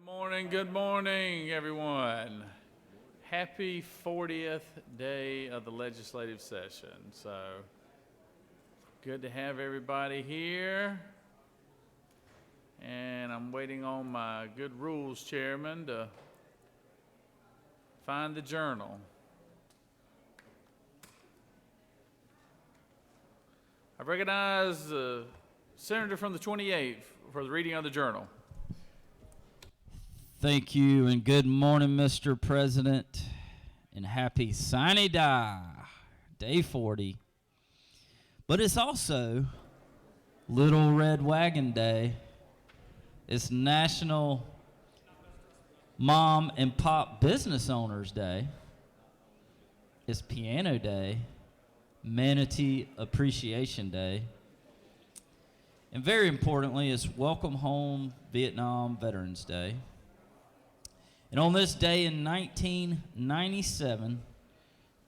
Good morning, everyone. Happy 40th day of the legislative session. So, good to have everybody here. And I'm waiting on my good rules chairman to find the journal. I recognize the senator from the 28th for the reading of the journal. Thank you, and good morning, Mr. President, and happy Sine Die, day 40. But it's also Little Red Wagon Day. It's National Mom and Pop Business Owners Day. It's Piano Day, Manatee Appreciation Day, and very importantly, it's Welcome Home Vietnam Veterans Day. And on this day in 1997,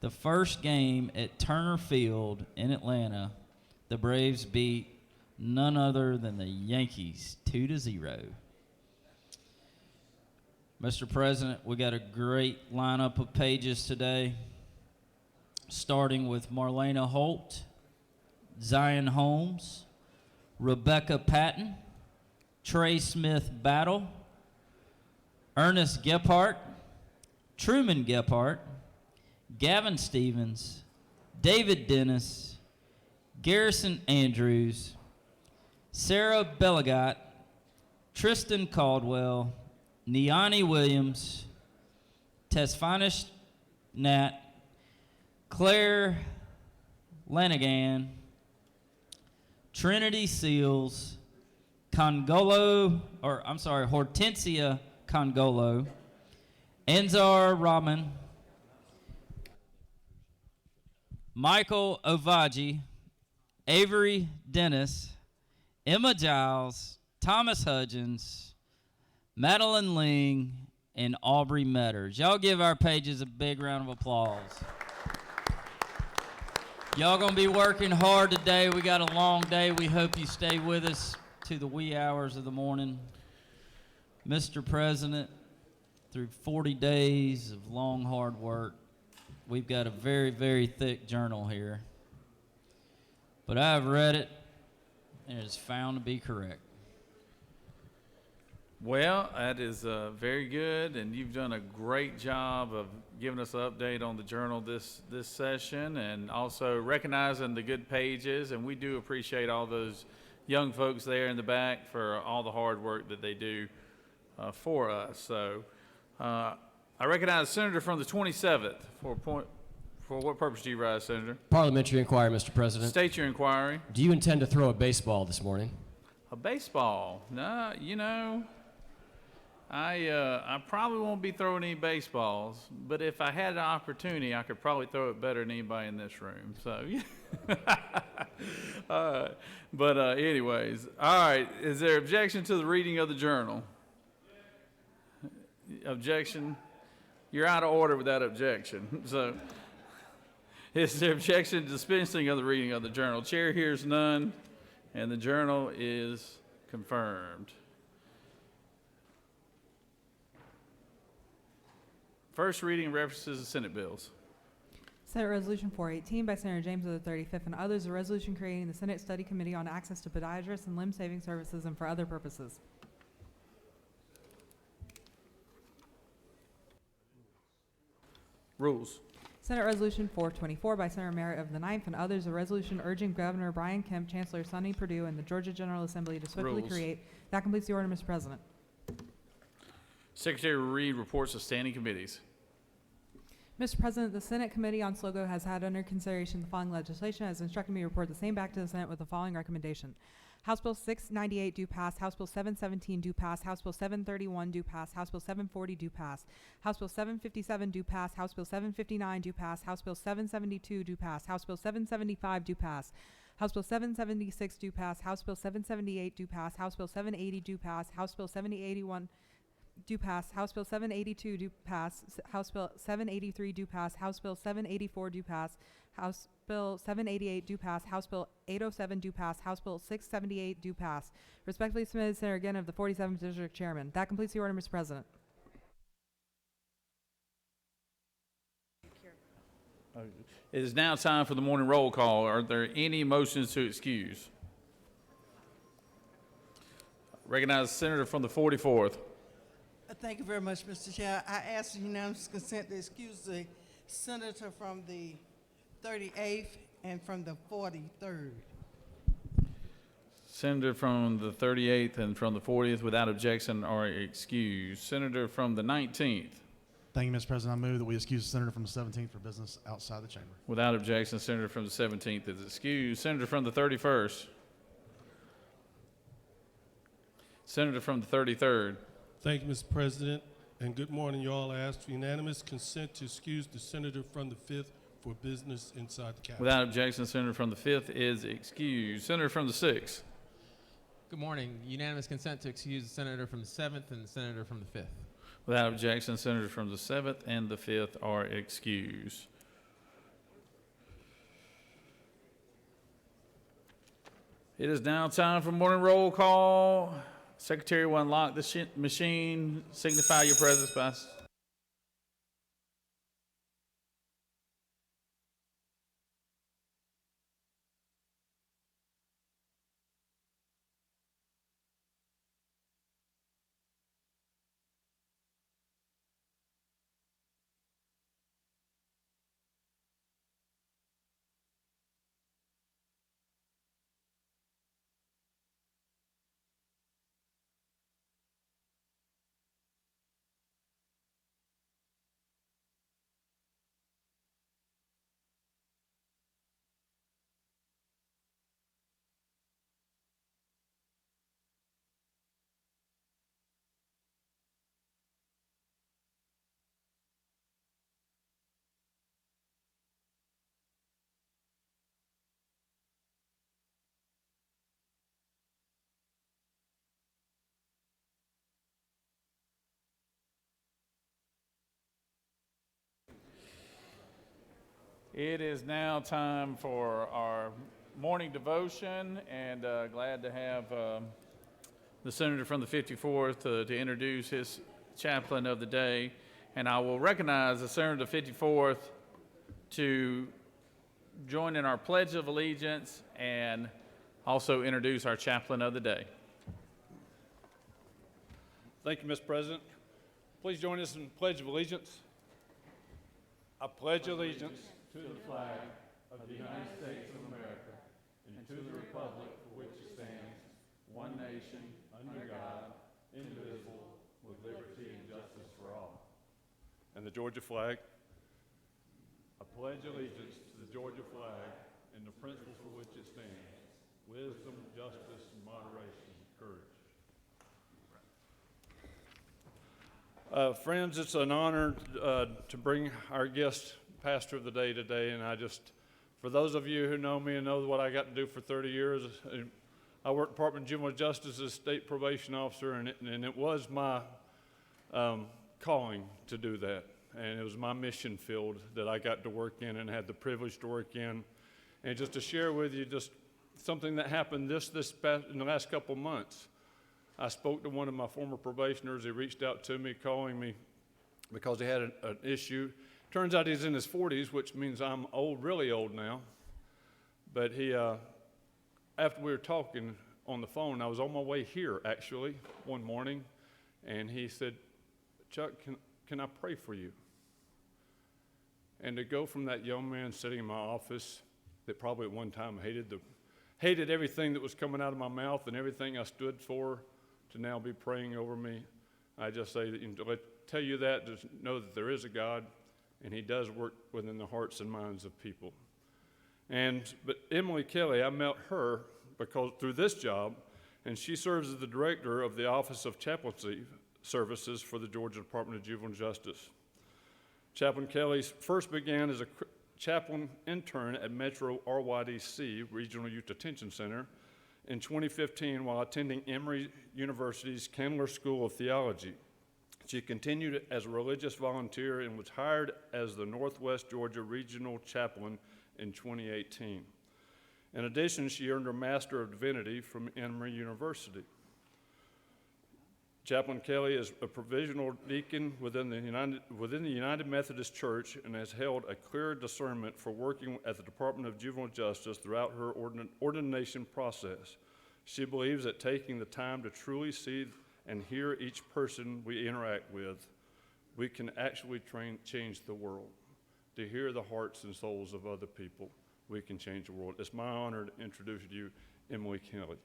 the first game at Turner Field in Atlanta, the Braves beat none other than the Yankees 2-0. Mr. President, we got a great lineup of pages today, starting with Marlena Holt, Zion Holmes, Rebecca Patton, Trey Smith Battle, Ernest Gephardt, Truman Gephardt, Gavin Stevens, David Dennis, Garrison Andrews, Sarah Belligot, Tristan Caldwell, Niani Williams, Tesfanish Nat, Claire Lanigan, Trinity Seals, Hortensia Congolo, Anzar Rahman, Michael Ovaji, Avery Dennis, Emma Giles, Thomas Hudgens, Madeline Ling, and Aubrey Metters. Y'all give our pages a big round of applause. Y'all gonna be working hard today. We got a long day. We hope you stay with us to the wee hours of the morning. Mr. President, through 40 days of long, hard work, we've got a very, very thick journal here. But I have read it, and it is found to be correct. Well, that is very good, and you've done a great job of giving us an update on the journal this session, and also recognizing the good pages, and we do appreciate all those young folks there in the back for all the hard work that they do for us. So I recognize the senator from the 27th for what purpose do you rise, Senator? Parliamentary inquiry, Mr. President. State your inquiry. Do you intend to throw a baseball this morning? A baseball? No, I probably won't be throwing any baseballs, but if I had an opportunity, I could probably throw it better than anybody in this room. So, but anyways, all right. Is there objection to the reading of the journal? Objection? You're out of order with that objection. So, is there objection to dispensing of the reading of the journal? Chair hears none, and the journal is confirmed. First reading references the Senate bills. Senate Resolution 418 by Senator James of the 35th and others, a resolution creating the Senate Study Committee on Access to Podiatrists and Limb Saving Services and for other purposes. Rules. Senate Resolution 424 by Senator Merritt of the 9th and others, a resolution urging Governor Brian Kemp, Chancellor Sonny Perdue, and the Georgia General Assembly to swiftly Rules. create. That completes the order, Mr. President. Secretary will read reports of standing committees. Mr. President, the Senate Committee on SLOGO has had under consideration the following legislation, has instructed me to report the same back to the Senate with the following recommendation. House Bill 698 do pass, House Bill 717 do pass, House Bill 731 do pass, House Bill 740 do pass, House Bill 757 do pass, House Bill 759 do pass, House Bill 772 do pass, House Bill 775 do pass, House Bill 776 do pass, House Bill 778 do pass, House Bill 780 do pass, House Bill 781 do pass. House Bill 782 do pass. House Bill 783 do pass. House Bill 784 do pass. House Bill 788 do pass. House Bill 807 do pass. House Bill 678 do pass. Respectfully submitted, Senator Again of the 47th District Chairman. That completes the order, Mr. President. It is now time for the morning roll call. Are there any motions to excuse? Recognize the senator from the 44th. Thank you very much, Mr. Chair. I ask unanimous consent to excuse the senator from the 38th and from the 43rd. Senator from the 38th and from the 40th without objection are excused. Senator from the 19th. Thank you, Mr. President. I move that we excuse the senator from the 17th for business outside the chamber. Without objection, senator from the 17th is excused. Senator from the 31st. Senator from the 33rd. Thank you, Mr. President, and good morning, you all. I ask for unanimous consent to excuse the senator from the 5th for business inside the Capitol. Without objection, senator from the 5th is excused. Senator from the 6th. Good morning. Unanimous consent to excuse the senator from the 7th and the senator from the 5th. Without objection, senators from the 7th and the 5th are excused. It is now time for morning roll call. Secretary will unlock the machine. Signify your presence by It is now time for our morning devotion, and glad to have the senator from the 54th to introduce his chaplain of the day. And I will recognize the senator of the 54th to join in our Pledge of Allegiance and also introduce our chaplain of the day. Thank you, Mr. President. Please join us in the Pledge of Allegiance. I pledge allegiance To the flag of the United States of America and to the republic for which it stands, one nation, under God, indivisible, with liberty and justice for all. and the Georgia flag. I pledge allegiance to the Georgia flag and the principles for which it stands, wisdom, justice, moderation, courage. Friends, it's an honor to bring our guest pastor of the day today, and for those of you who know me and know what I got to do for 30 years, I worked Department of Juvenile Justice as state probation officer, and it was my calling to do that, and it was my mission field that I got to work in and had the privilege to work in. And just to share with you just something that happened in the last couple of months. I spoke to one of my former probationers. He reached out to me, calling me because he had an issue. Turns out he's in his 40s, which means I'm old, really old now. But he, after we were talking on the phone, I was on my way here, actually, one morning, and he said, Chuck, can I pray for you? And to go from that young man sitting in my office that probably at one time hated everything that was coming out of my mouth and everything I stood for, to now be praying over me, I just say that, to tell you that, just know that there is a God, and he does work within the hearts and minds of people. But Emily Kelly, I met her through this job, and she serves as the director of the Office of Chaplaincy Services for the Georgia Department of Juvenile Justice. Chaplain Kelly first began as a chaplain intern at Metro RYDC, Regional Youth Detention Center, in 2015 while attending Emory University's Candler School of Theology. She continued as a religious volunteer and was hired as the Northwest Georgia Regional Chaplain in 2018. In addition, she earned her Master of Divinity from Emory University. Chaplain Kelly is a provisional deacon within the United Methodist Church and has held a clear discernment for working at the Department of Juvenile Justice throughout her ordination process. She believes that taking the time to truly see and hear each person we interact with, we can actually change the world. To hear the hearts and souls of other people, we can change the world. It's my honor to introduce to you Emily Kelly.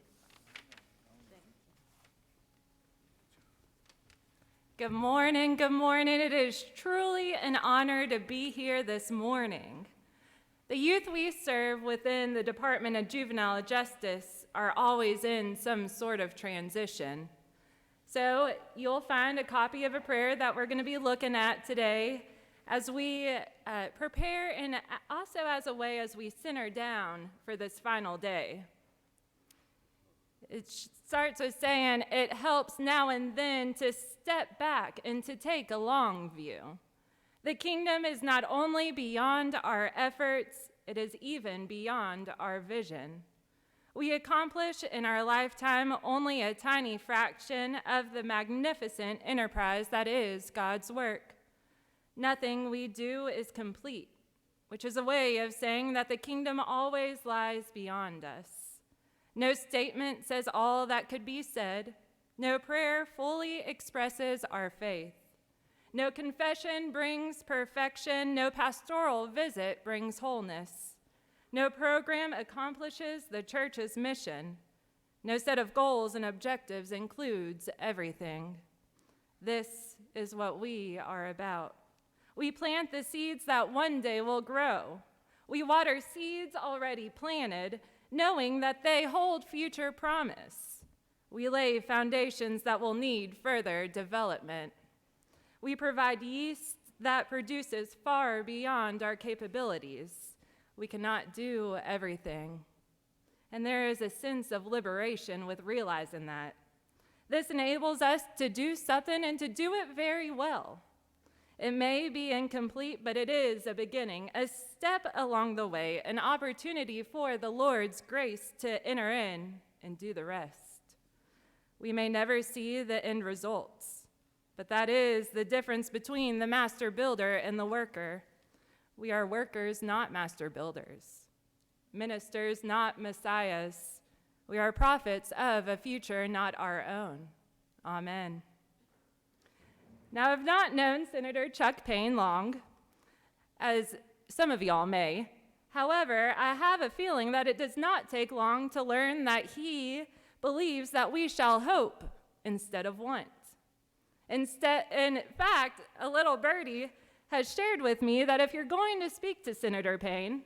Good morning, good morning. It is truly an honor to be here this morning. The youth we serve within the Department of Juvenile Justice are always in some sort of transition. So you'll find a copy of a prayer that we're going to be looking at today as we prepare and also as a way as we center down for this final day. It starts with saying, it helps now and then to step back and to take a long view. The kingdom is not only beyond our efforts, it is even beyond our vision. We accomplish in our lifetime only a tiny fraction of the magnificent enterprise that is God's work. Nothing we do is complete, which is a way of saying that the kingdom always lies beyond us. No statement says all that could be said. No prayer fully expresses our faith. No confession brings perfection. No pastoral visit brings wholeness. No program accomplishes the church's mission. No set of goals and objectives includes everything. This is what we are about. We plant the seeds that one day will grow. We water seeds already planted, knowing that they hold future promise. We lay foundations that will need further development. We provide yeast that produces far beyond our capabilities. We cannot do everything. And there is a sense of liberation with realizing that. This enables us to do something and to do it very well. It may be incomplete, but it is a beginning, a step along the way, an opportunity for the Lord's grace to enter in and do the rest. We may never see the end results, but that is the difference between the master builder and the worker. We are workers, not master builders. Ministers, not messiahs. We are prophets of a future not our own. Amen. Now, I've not known Senator Chuck Payne long, as some of y'all may. However, I have a feeling that it does not take long to learn that he believes that we shall hope instead of want. In fact, a little birdie has shared with me that if you're going to speak to Senator Payne,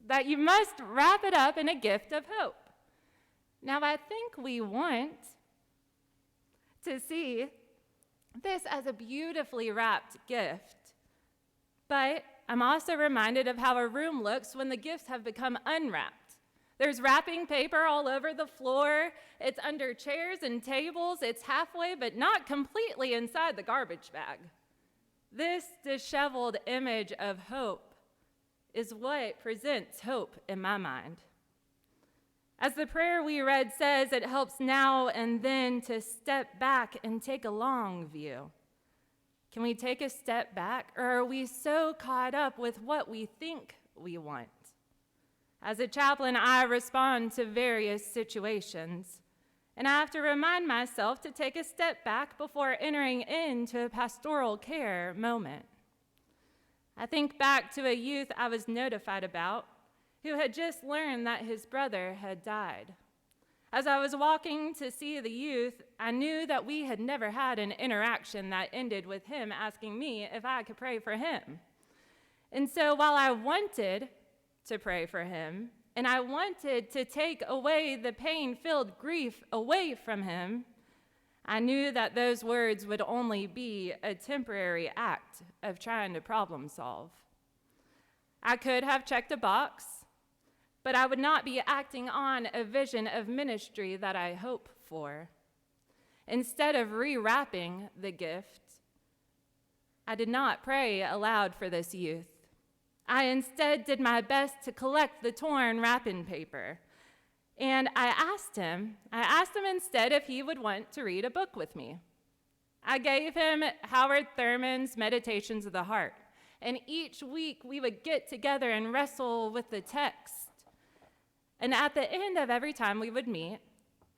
that you must wrap it up in a gift of hope. Now, I think we want to see this as a beautifully wrapped gift, but I'm also reminded of how a room looks when the gifts have become unwrapped. There's wrapping paper all over the floor, it's under chairs and tables, it's halfway but not completely inside the garbage bag. This disheveled image of hope is what presents hope in my mind. As the prayer we read says, it helps now and then to step back and take a long view. Can we take a step back, or are we so caught up with what we think we want? As a chaplain, I respond to various situations, and I have to remind myself to take a step back before entering into a pastoral care moment. I think back to a youth I was notified about who had just learned that his brother had died. As I was walking to see the youth, I knew that we had never had an interaction that ended with him asking me if I could pray for him. And so while I wanted to pray for him, and I wanted to take away the pain-filled grief away from him, I knew that those words would only be a temporary act of trying to problem solve. I could have checked a box, but I would not be acting on a vision of ministry that I hope for. Instead of rewrapping the gift, I did not pray aloud for this youth. I instead did my best to collect the torn wrapping paper. And I asked him instead if he would want to read a book with me. I gave him Howard Thurman's Meditations of the Heart. And each week we would get together and wrestle with the text. And at the end of every time we would meet,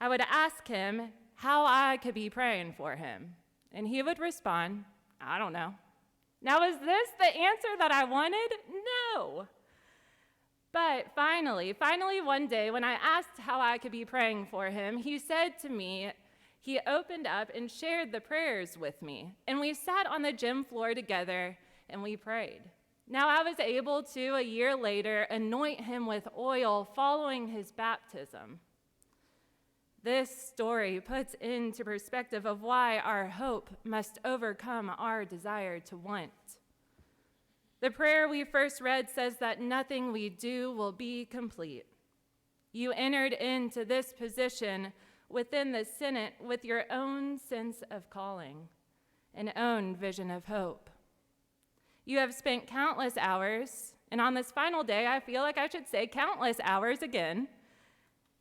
I would ask him how I could be praying for him. And he would respond, I don't know. Now, is this the answer that I wanted? No. But finally, one day when I asked how I could be praying for him, he said to me, he opened up and shared the prayers with me. And we sat on the gym floor together and we prayed. Now I was able to, a year later, anoint him with oil following his baptism. This story puts into perspective of why our hope must overcome our desire to want. The prayer we first read says that nothing we do will be complete. You entered into this position within the Senate with your own sense of calling, an own vision of hope. You have spent countless hours, and on this final day, I feel like I should say countless hours again,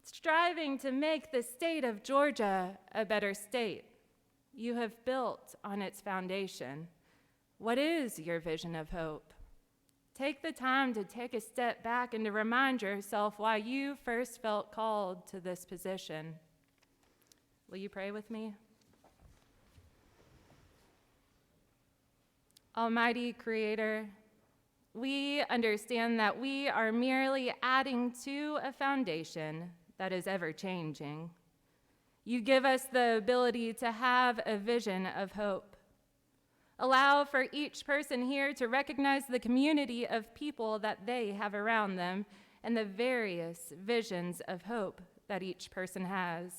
striving to make the state of Georgia a better state. You have built on its foundation. What is your vision of hope? Take the time to take a step back and to remind yourself why you first felt called to this position. Will you pray with me? Almighty Creator, we understand that we are merely adding to a foundation that is ever changing. You give us the ability to have a vision of hope. Allow for each person here to recognize the community of people that they have around them and the various visions of hope that each person has.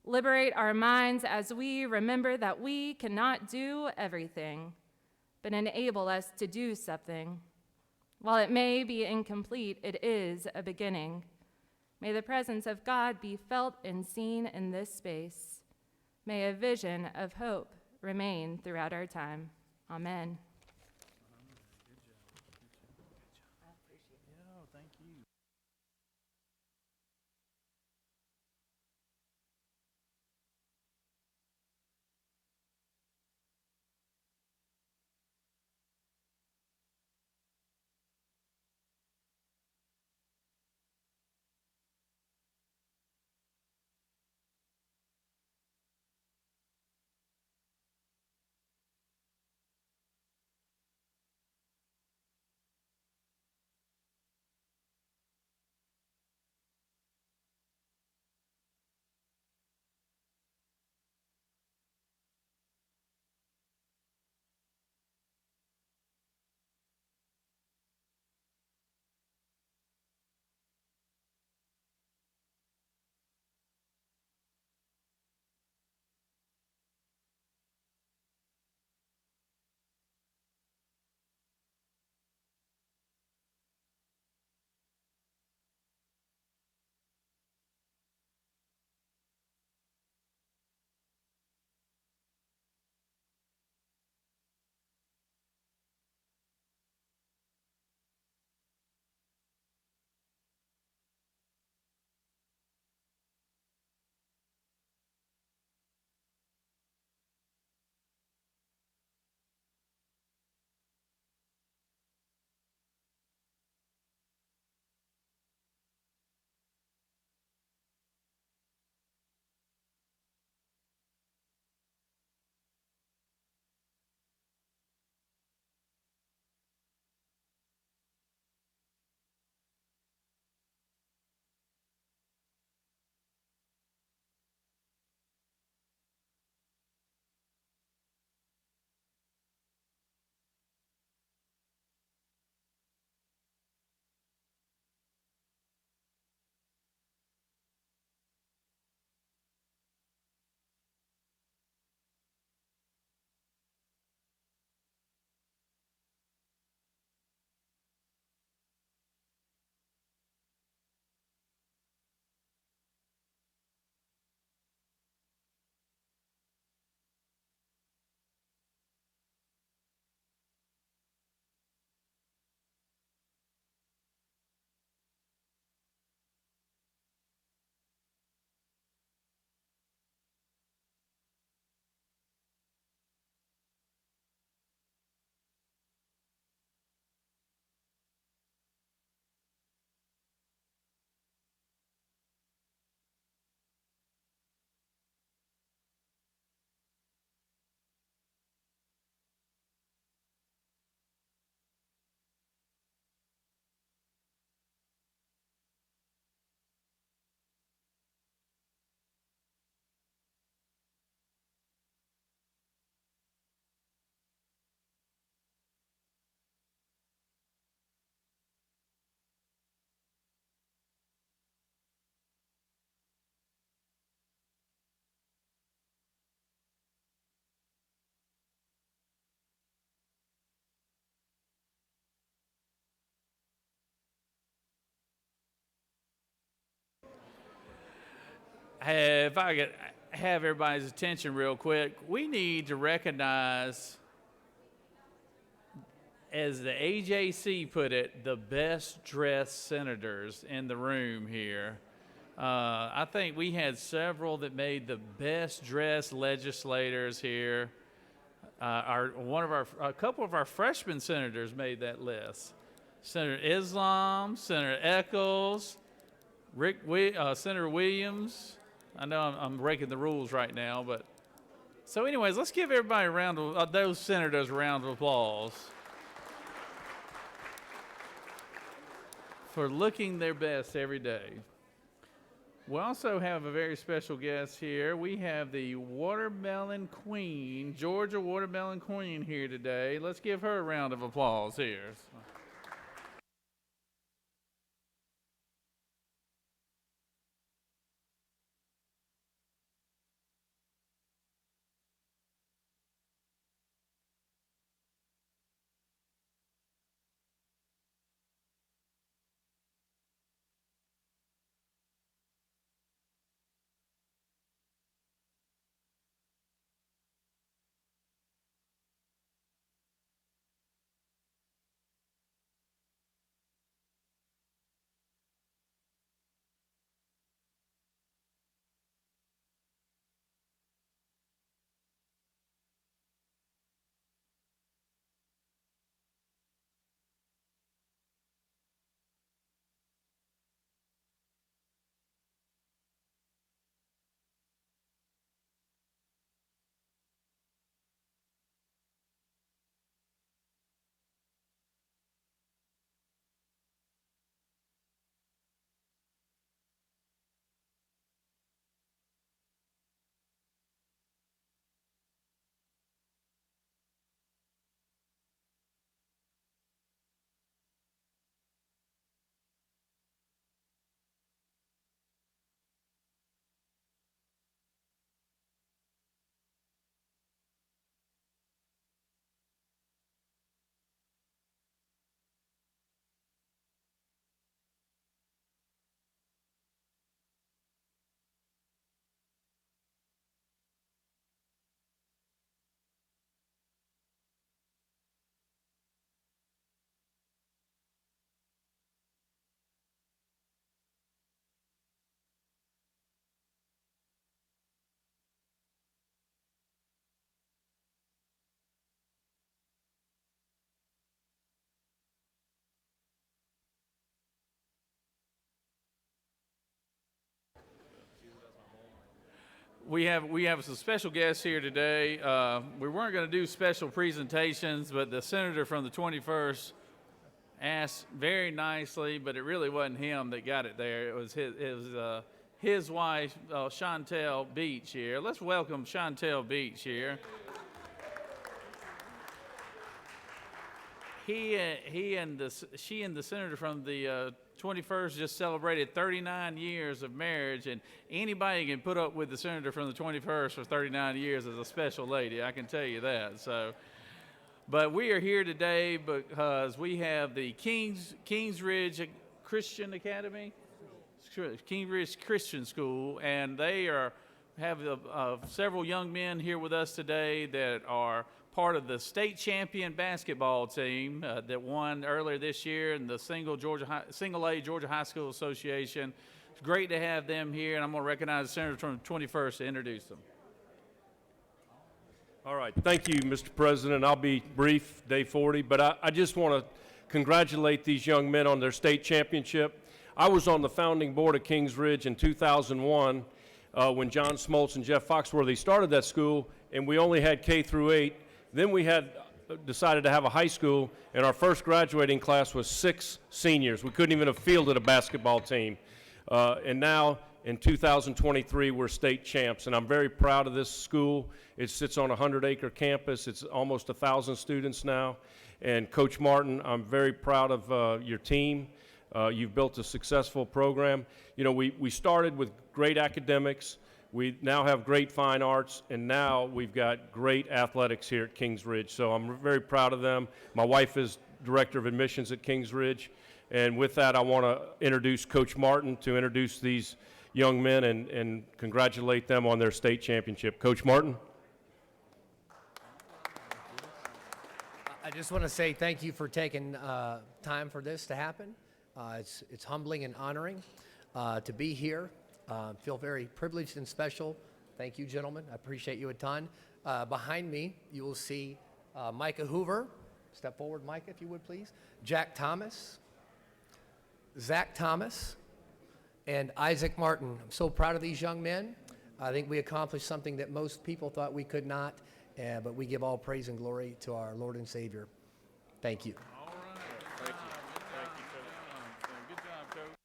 Liberate our minds as we remember that we cannot do everything, but enable us to do something. While it may be incomplete, it is a beginning. May the presence of God be felt and seen in this space. May a vision of hope remain throughout our time. Amen. if I could have everybody's attention real quick, we need to recognize, as the AJC put it, the best dressed senators in the room here. I think we had several that made the best dressed legislators here. A couple of our freshman senators made that list. Senator Islam, Senator Eccles, Senator Williams. I know I'm breaking the rules right now, but so anyways, let's give everybody a round of those senators a round of applause for looking their best every day. We also have a very special guest here. We have the Watermelon Queen, Georgia Watermelon Queen here today. Let's give her a round of applause here. We have some special guests here today. We weren't going to do special presentations, but the senator from the 21st asked very nicely, but it really wasn't him that got it there. It was his wife, Chantel Beach here. Let's welcome Chantel Beach here. She and the senator from the 21st just celebrated 39 years of marriage, and anybody can put up with the senator from the 21st for 39 years as a special lady, I can tell you that. So, but we are here today because we have the Kingsridge Christian Academy, Kingsridge Christian School, and they have several young men here with us today that are part of the state champion basketball team that won earlier this year in the Single A Georgia High School Association. It's great to have them here, and I'm going to recognize the senator from the 21st to introduce them. All right. Thank you, Mr. President. I'll be brief, day 40, but I just want to congratulate these young men on their state championship. I was on the founding board of Kingsridge in 2001 when John Smoltz and Jeff Foxworthy started that school, and we only had K through 8. Then we had decided to have a high school, and our first graduating class was 6 seniors. We couldn't even have fielded a basketball team. And now, in 2023, we're state champs, and I'm very proud of this school. It sits on a 100-acre campus. It's almost 1,000 students now. And Coach Martin, I'm very proud of your team. You've built a successful program. You know, we started with great academics. We now have great fine arts, and now we've got great athletics here at Kingsridge. So I'm very proud of them. My wife is director of admissions at Kingsridge. And with that, I want to introduce Coach Martin to introduce these young men and congratulate them on their state championship. Coach Martin? I just want to say thank you for taking time for this to happen. It's humbling and honoring to be here. Feel very privileged and special. Thank you, gentlemen. I appreciate you a ton. Behind me, you will see Micah Hoover. Step forward, Micah, if you would, please. Jack Thomas, Zach Thomas, and Isaac Martin. I'm so proud of these young men. I think we accomplished something that most people thought we could not, but we give all praise and glory to our Lord and Savior. Thank you. All right. Thank you. Thank you, Coach. Good job, Coach.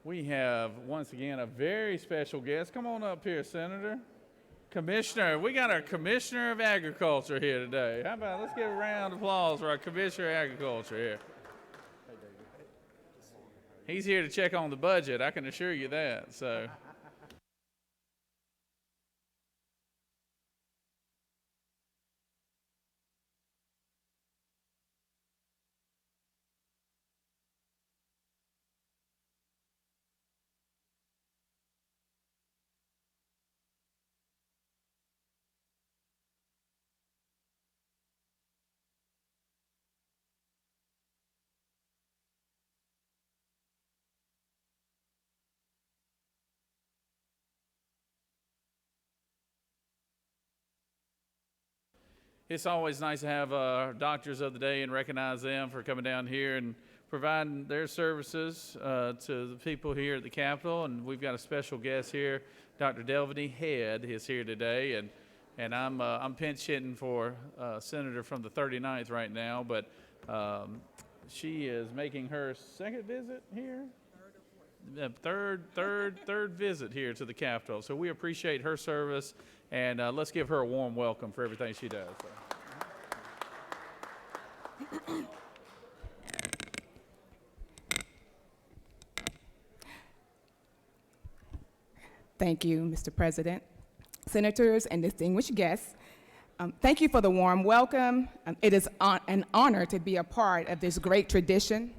We have, once again, a very special guest. Come on up here, Senator. Commissioner, we got our Commissioner of Agriculture here today. How about, let's give a round of applause for our Commissioner of Agriculture here. He's here to check on the budget, I can assure you that, so. It's always nice to have doctors of the day and recognize them for coming down here and providing their services to the people here at the Capitol. And we've got a special guest here, Dr. Delvany Head is here today, and I'm pinch hitting for Senator from the 39th right now, but she is making her second visit here. Third visit here to the Capitol. So we appreciate her service, and let's give her a warm welcome for everything she does. So. Thank you, Mr. President, senators, and distinguished guests. Thank you for the warm welcome. It is an honor to be a part of this great tradition.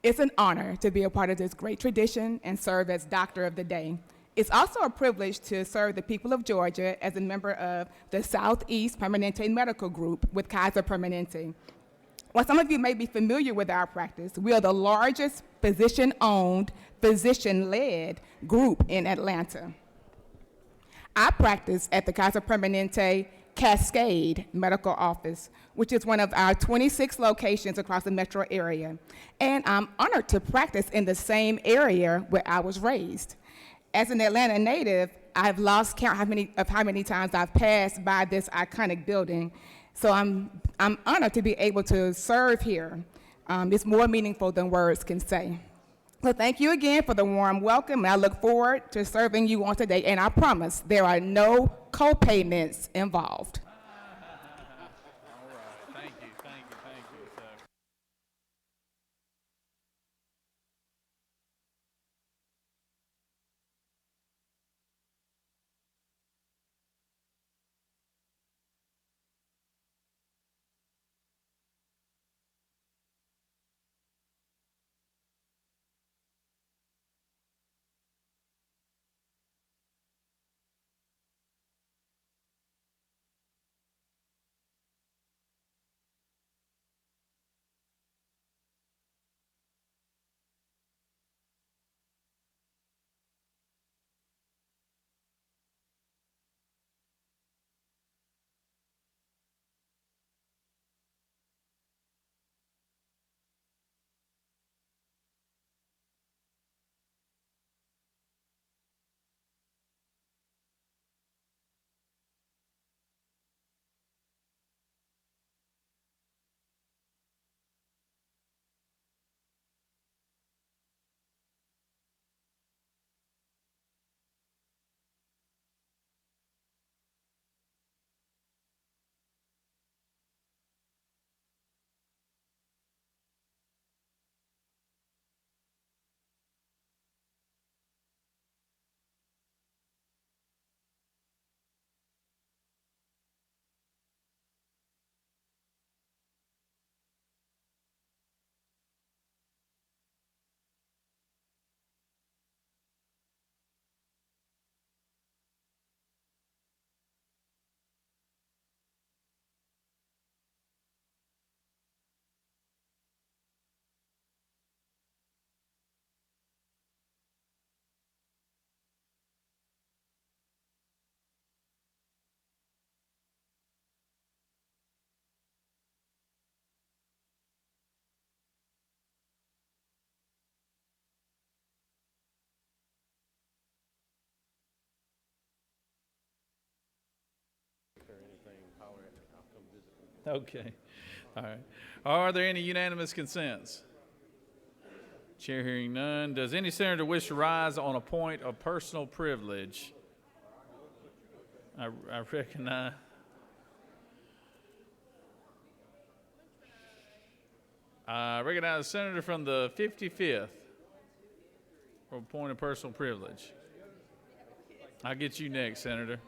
It's an honor to be a part of this great tradition and serve as Doctor of the Day. It's also a privilege to serve the people of Georgia as a member of the Southeast Permanente Medical Group with Kaiser Permanente. While some of you may be familiar with our practice, we are the largest physician-owned, physician-led group in Atlanta. I practice at the Kaiser Permanente Cascade Medical Office, which is one of our 26 locations across the metro area. And I'm honored to practice in the same area where I was raised. As an Atlanta native, I've lost count how many times I've passed by this iconic building. So I'm honored to be able to serve here. It's more meaningful than words can say. So thank you again for the warm welcome, and I look forward to serving you on today. And I promise there are no co-payments involved. All right, thank you, thank you, thank you. So, okay, all right. Are there any unanimous consents? Chair hearing none. Does any senator wish to rise on a point of personal privilege? I recognize. I recognize the senator from the 55th for a point of personal privilege. I'll get you next, Senator.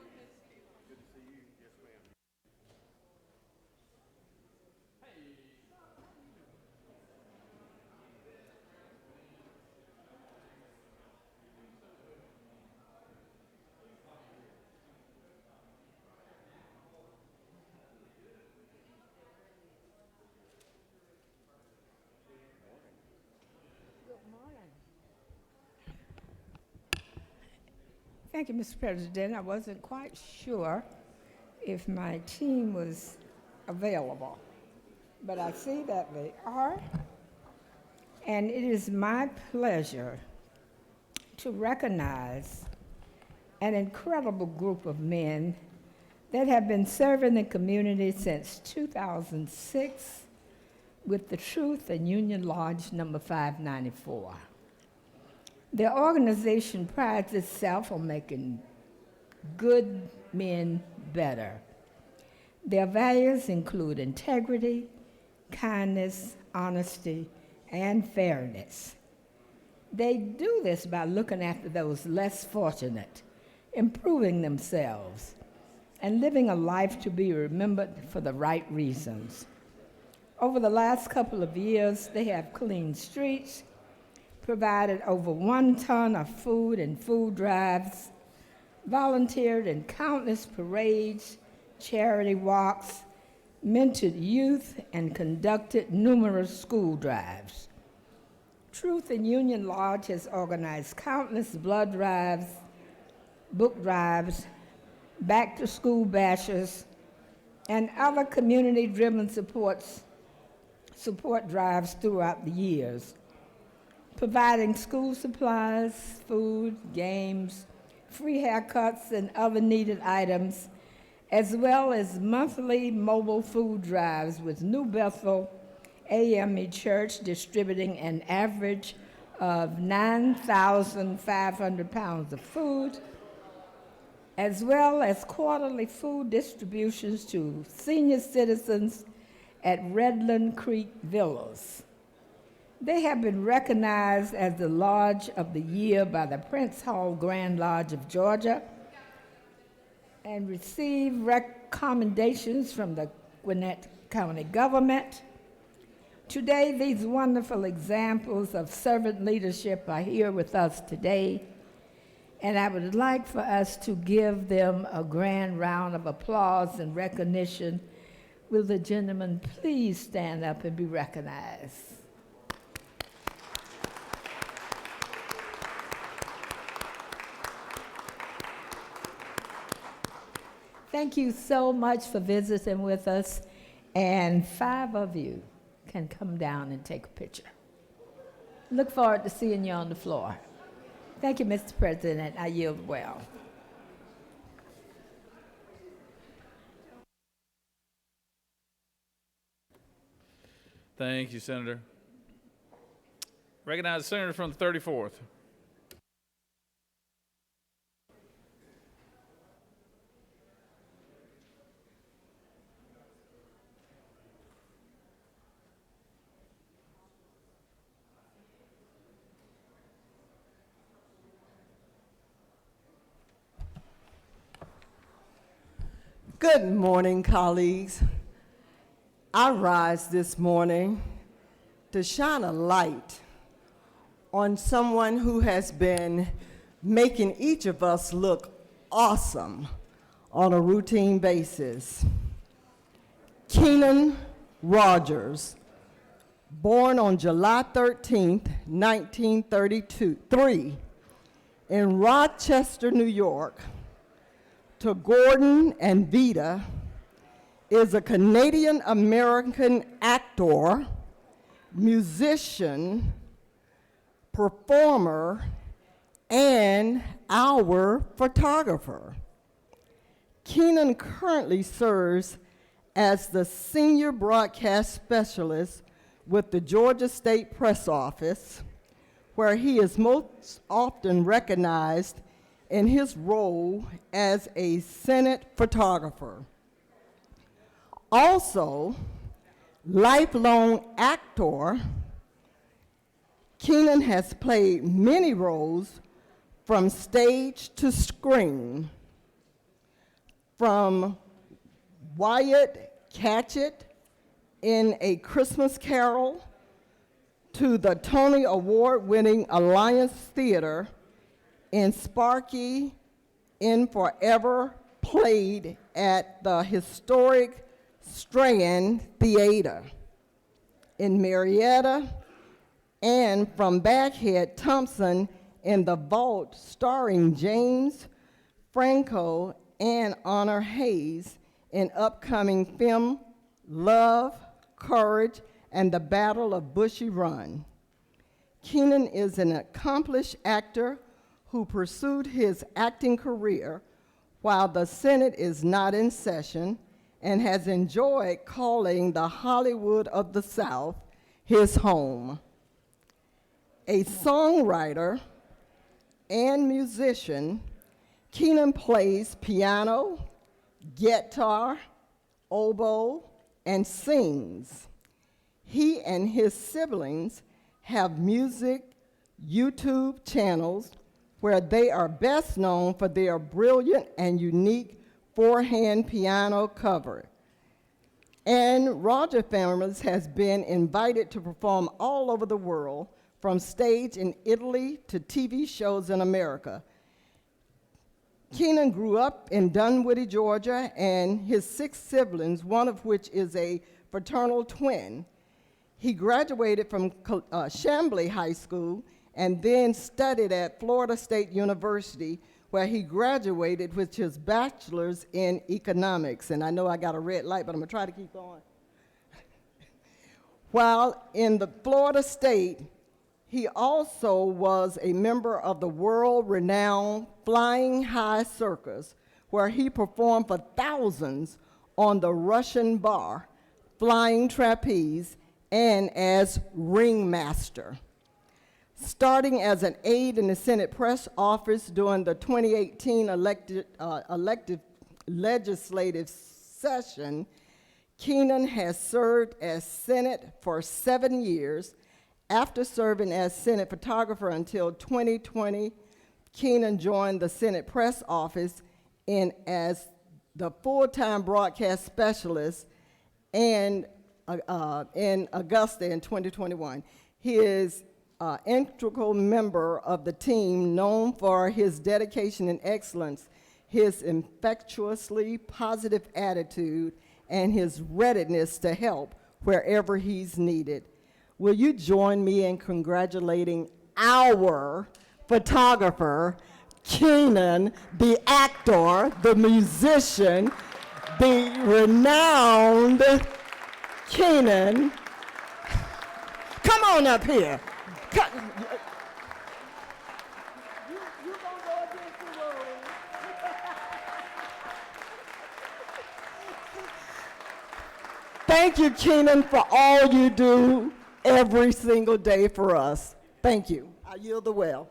Thank you, Mr. President. I wasn't quite sure if my team was available, but I see that they are. And it is my pleasure to recognize an incredible group of men that have been serving the community since 2006 with the Truth and Union Lodge number 594. The organization prides itself on making good men better. Their values include integrity, kindness, honesty, and fairness. They do this by looking after those less fortunate, improving themselves, and living a life to be remembered for the right reasons. Over the last couple of years, they have cleaned streets, provided over 1 ton of food and food drives, volunteered in countless parades, charity walks, mentored youth, and conducted numerous school drives. Truth and Union Lodge has organized countless blood drives, book drives, back-to-school bashes, and other community-driven support drives throughout the years, providing school supplies, food, games, free haircuts, and other needed items, as well as monthly mobile food drives with New Bethel AME Church distributing an average of 9,500 pounds of food, as well as quarterly food distributions to senior citizens at Redland Creek Villas. They have been recognized as the Lodge of the Year by the Prince Hall Grand Lodge of Georgia and received recommendations from the Gwinnett County government. Today, these wonderful examples of servant leadership are here with us today, and I would like for us to give them a grand round of applause and recognition. Will the gentleman please stand up and be recognized? Thank you so much for visiting with us, and 5 of you can come down and take a picture. Look forward to seeing you on the floor. Thank you, Mr. President. I yield well. Thank you, Senator. Recognize the senator from the 34th. Good morning, colleagues. I rise this morning to shine a light on someone who has been making each of us look awesome on a routine basis. Keenan Rogers, born on July 13th, 1933, in Rochester, New York, to Gordon and Vida, is a Canadian-American actor, musician, performer, and our photographer. Keenan currently serves as the Senior Broadcast Specialist with the Georgia State Press Office, where he is most often recognized in his role as a Senate photographer. Also, lifelong actor, Keenan has played many roles from stage to screen, from Wyatt Catchett in A Christmas Carol to the Tony Award-winning Alliance Theater in Sparky in Forever, played at the historic Strand Theater in Marietta, and from Baghead Thompson in The Vault, starring James Franco and Honor Hayes in upcoming film Love, Courage, and the Battle of Bushy Run. Keenan is an accomplished actor who pursued his acting career while the Senate is not in session and has enjoyed calling the Hollywood of the South his home. A songwriter and musician, Keenan plays piano, guitar, oboe, and sings. He and his siblings have music YouTube channels where they are best known for their brilliant and unique four-hand piano cover. And Roger Families has been invited to perform all over the world, from stage in Italy to TV shows in America. Keenan grew up in Dunwoody, Georgia, and his 6 siblings, one of which is a fraternal twin. He graduated from Chamblee High School and then studied at Florida State University, where he graduated with his bachelor's in economics. And I know I got a red light, but I'm gonna try to keep going. While in the Florida State, He also was a member of the world-renowned Flying High Circus, where he performed for thousands on the Russian bar, flying trapeze, and as ringmaster. Starting as an aide in the Senate press office during the 2018 elective legislative session, Keenan has served as Senate for 7 years. After serving as Senate photographer until 2020, Keenan joined the Senate press office and as the full-time broadcast specialist in Augusta in 2021. He is an integral member of the team known for his dedication and excellence, his infectiously positive attitude, and his readiness to help wherever he's needed. Will you join me in congratulating our photographer, Keenan, the actor, the musician, the renowned Keenan? Come on up here. Thank you, Keenan, for all you do every single day for us. Thank you. I yield the well.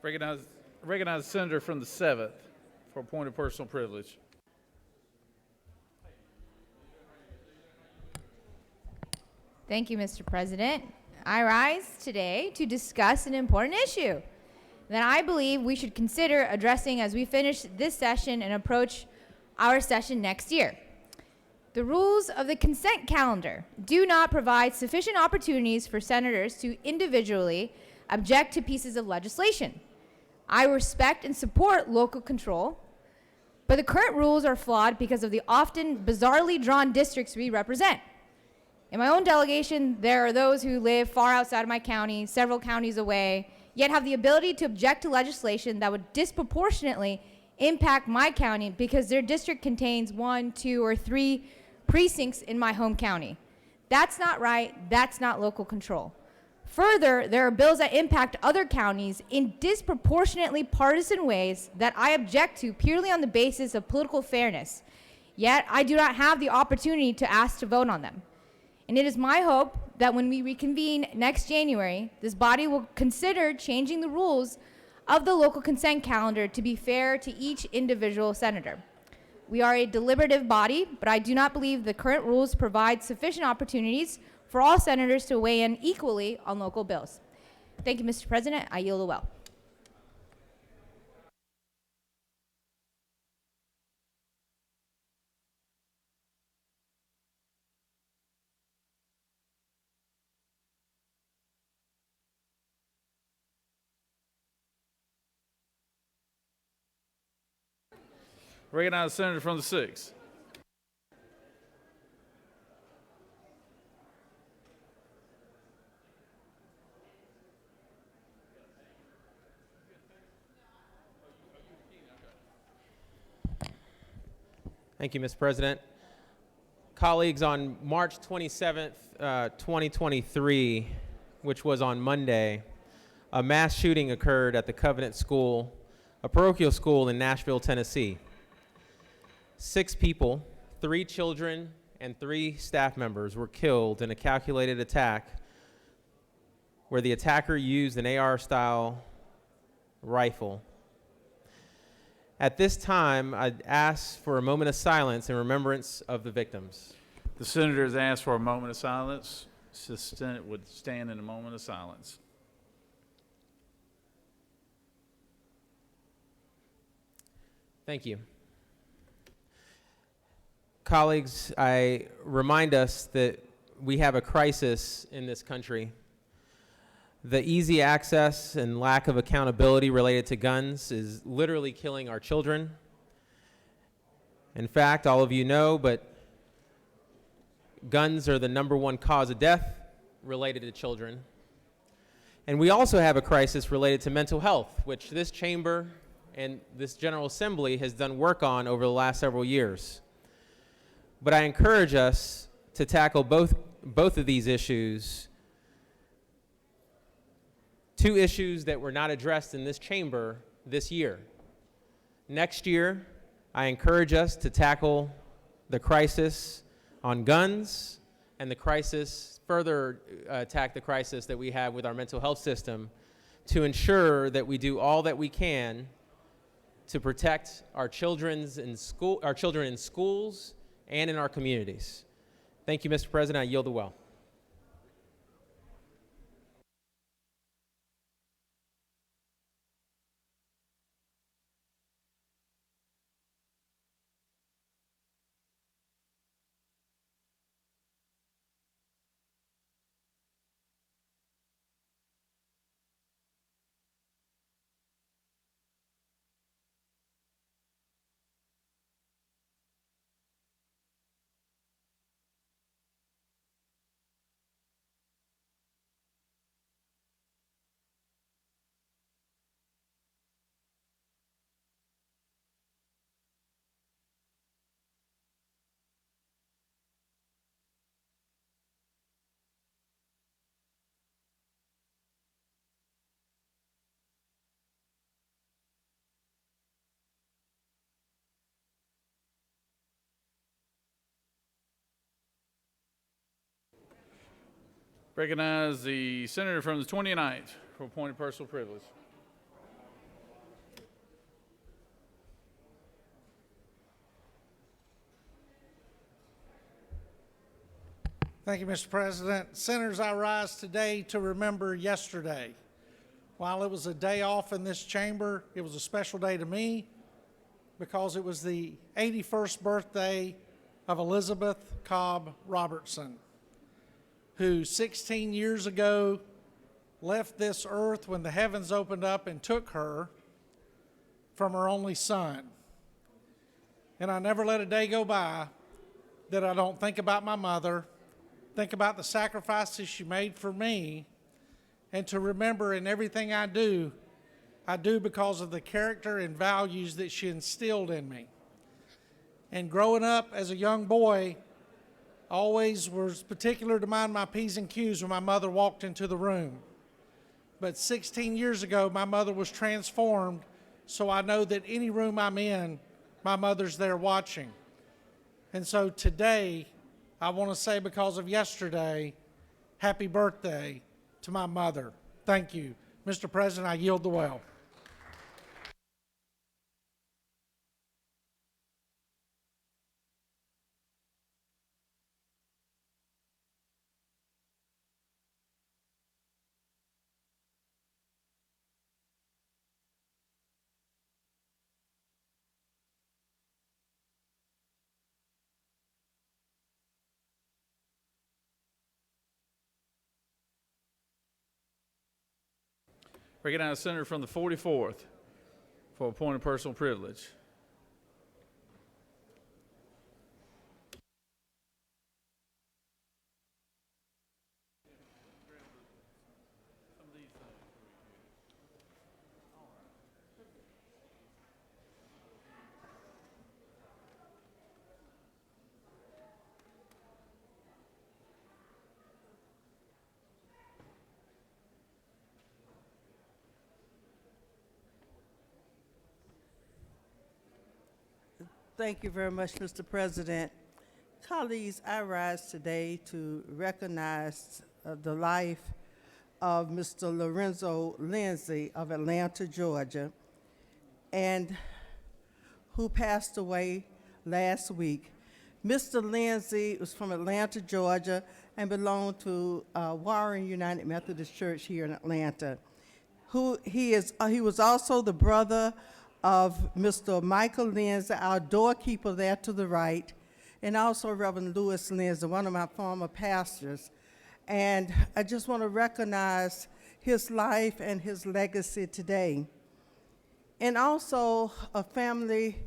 Recognize the senator from the 7th for a point of personal privilege. Thank you, Mr. President. I rise today to discuss an important issue that I believe we should consider addressing as we finish this session and approach our session next year. The rules of the consent calendar do not provide sufficient opportunities for senators to individually object to pieces of legislation. I respect and support local control, but the current rules are flawed because of the often bizarrely drawn districts we represent. In my own delegation, there are those who live far outside of my county, several counties away, yet have the ability to object to legislation that would disproportionately impact my county because their district contains 1, 2, or 3 precincts in my home county. That's not right. That's not local control. Further, there are bills that impact other counties in disproportionately partisan ways that I object to purely on the basis of political fairness. Yet, I do not have the opportunity to ask to vote on them. And it is my hope that when we reconvene next January, this body will consider changing the rules of the local consent calendar to be fair to each individual senator. We are a deliberative body, but I do not believe the current rules provide sufficient opportunities for all senators to weigh in equally on local bills. Thank you, Mr. President. I yield the well. Recognize the senator from the 6th. Thank you, Mr. President. Colleagues, on March 27th, 2023, which was on Monday, a mass shooting occurred at the Covenant School, a parochial school in Nashville, Tennessee. 6 people, 3 children, and 3 staff members were killed in a calculated attack where the attacker used an AR-style rifle. At this time, I'd ask for a moment of silence in remembrance of the victims. The senator has asked for a moment of silence. The Senate would stand in a moment of silence. Thank you. Colleagues, I remind us that we have a crisis in this country. The easy access and lack of accountability related to guns is literally killing our children. In fact, all of you know, but guns are the #1 cause of death related to children. And we also have a crisis related to mental health, which this chamber and this General Assembly has done work on over the last several years. But I encourage us to tackle both of these issues, two issues that were not addressed in this chamber this year. Next year, I encourage us to tackle the crisis on guns and the crisis, further attack the crisis that we have with our mental health system to ensure that we do all that we can to protect our children in schools and in our communities. Thank you, Mr. President. I yield the well. Recognize the senator from the 29th for appointed personal privilege. Thank you, Mr. President. Senators, I rise today to remember yesterday. While it was a day off in this chamber, it was a special day to me because it was the 81st birthday of Elizabeth Cobb Robertson, who 16 years ago left this earth when the heavens opened up and took her from her only son. And I never let a day go by that I don't think about my mother, think about the sacrifices she made for me, and to remember in everything I do because of the character and values that she instilled in me. And growing up as a young boy, always was particular to mind my P's and Q's when my mother walked into the room. But 16 years ago, my mother was transformed, so I know that any room I'm in, my mother's there watching. And so today, I want to say because of yesterday, happy birthday to my mother. Thank you. Mr. President, I yield the well. Recognize the senator from the 44th for appointed personal privilege. Thank you very much, Mr. President. Colleagues, I rise today to recognize the life of Mr. Lorenzo Lindsay of Atlanta, Georgia, and who passed away last week. Mr. Lindsay was from Atlanta, Georgia, and belonged to Warren United Methodist Church here in Atlanta. He was also the brother of Mr. Michael Lindsay, our doorkeeper there to the right, and also Reverend Lewis Lindsay, one of my former pastors. And I just want to recognize his life and his legacy today. And also a family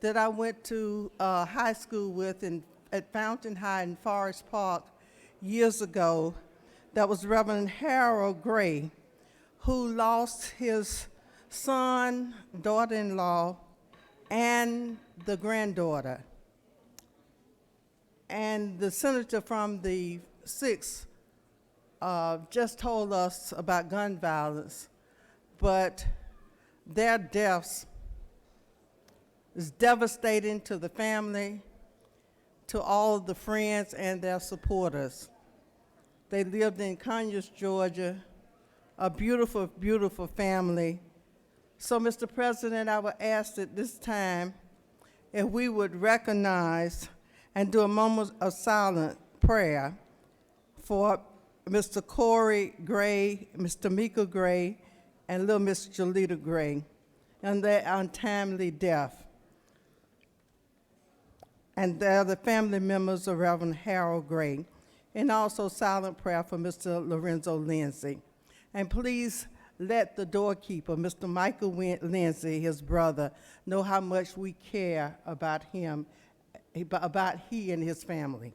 that I went to high school with at Fountain High in Forest Park years ago. That was Reverend Harold Gray, who lost his son, daughter-in-law, and the granddaughter. And the senator from the 6th just told us about gun violence, but their deaths is devastating to the family, to all the friends and their supporters. They lived in Conyers, Georgia, a beautiful, beautiful family. So, Mr. President, I would ask at this time if we would recognize and do a moment of silent prayer for Mr. Corey Gray, Mr. Mika Gray, and little Miss Jolita Gray, and their untimely death. And they're the family members of Reverend Harold Gray, and also silent prayer for Mr. Lorenzo Lindsay. And please let the doorkeeper, Mr. Michael Lindsay, his brother, know how much we care about him, about he and his family.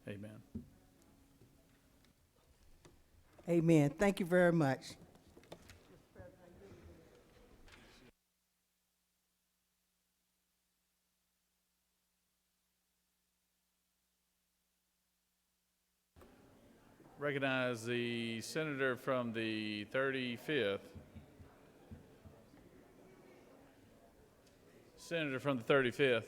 Amen. Amen. Thank you very much. Recognize the senator from the 35th. Senator from the 35th.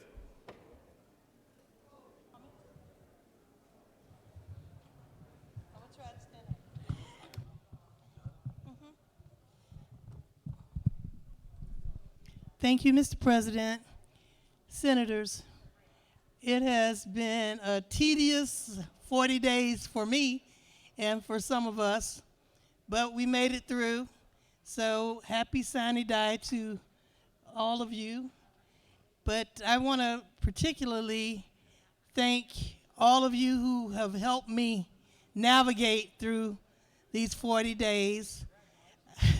Thank you, Mr. President. Senators, it has been a tedious 40 days for me and for some of us, but we made it through. So happy Sine Die to all of you. But I want to particularly thank all of you who have helped me navigate through these 40 days.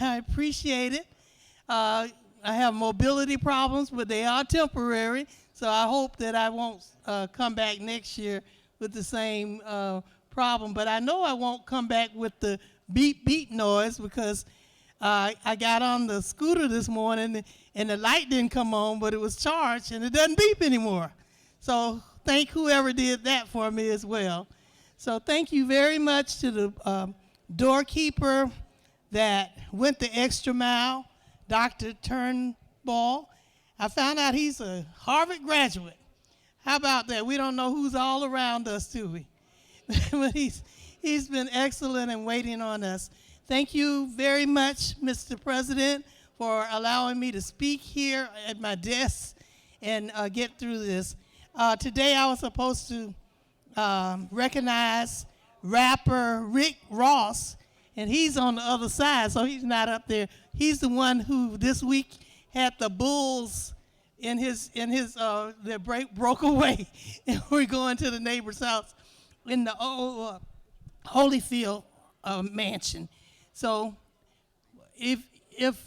I appreciate it. I have mobility problems, but they are temporary, so I hope that I won't come back next year with the same problem. But I know I won't come back with the beep beep noise because I got on the scooter this morning and the light didn't come on, but it was charged and it doesn't beep anymore. So thank whoever did that for me as well. So thank you very much to the doorkeeper that went the extra mile, Dr. Turnbull. I found out he's a Harvard graduate. How about that? We don't know who's all around us, do we? But he's been excellent in waiting on us. Thank you very much, Mr. President, for allowing me to speak here at my desk and get through this. Today I was supposed to recognize rapper Rick Ross, and he's on the other side, so he's not up there. He's the one who this week had the Bulls in his their broke away, and we're going to the neighbor's house in the old Holyfield mansion. So if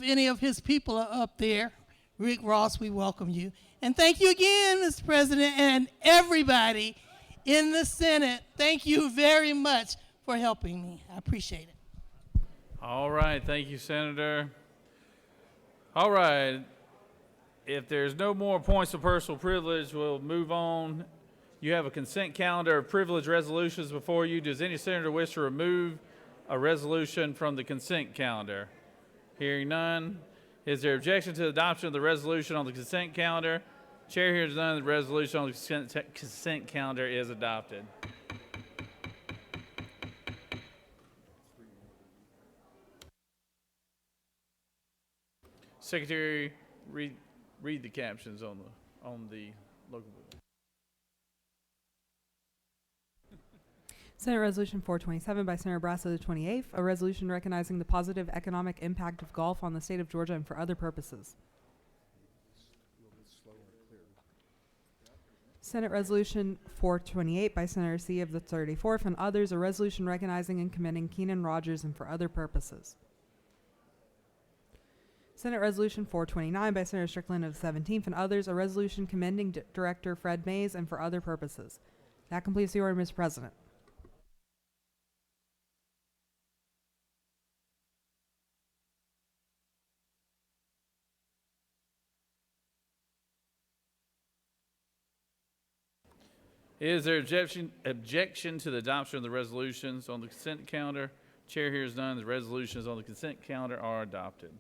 any of his people are up there, Rick Ross, we welcome you. And thank you again, Mr. President, and everybody in the Senate. Thank you very much for helping me. I appreciate it. All right, thank you, Senator. All right, if there's no more points of personal privilege, we'll move on. You have a consent calendar of privilege resolutions before you. Does any senator wish to remove a resolution from the consent calendar? Hearing none. Is there objection to the adoption of the resolution on the consent calendar? Chair hears none. The resolution on the consent calendar is adopted. Secretary, read the captions on on the local. Senate Resolution 427 by Senator Brasso the 28th, a resolution recognizing the positive economic impact of golf on the state of Georgia and for other purposes. Senate Resolution 428 by Senator C of the 34th and others, a resolution recognizing and commending Keenan Rogers and for other purposes. Senate Resolution 429 by Senator Strickland of the 17th and others, a resolution commending Director Fred Mays and for other purposes. That completes the order, Mr. President. Is there objection to the adoption of the resolutions on the consent calendar? Chair hears none. The resolutions on the consent calendar are adopted.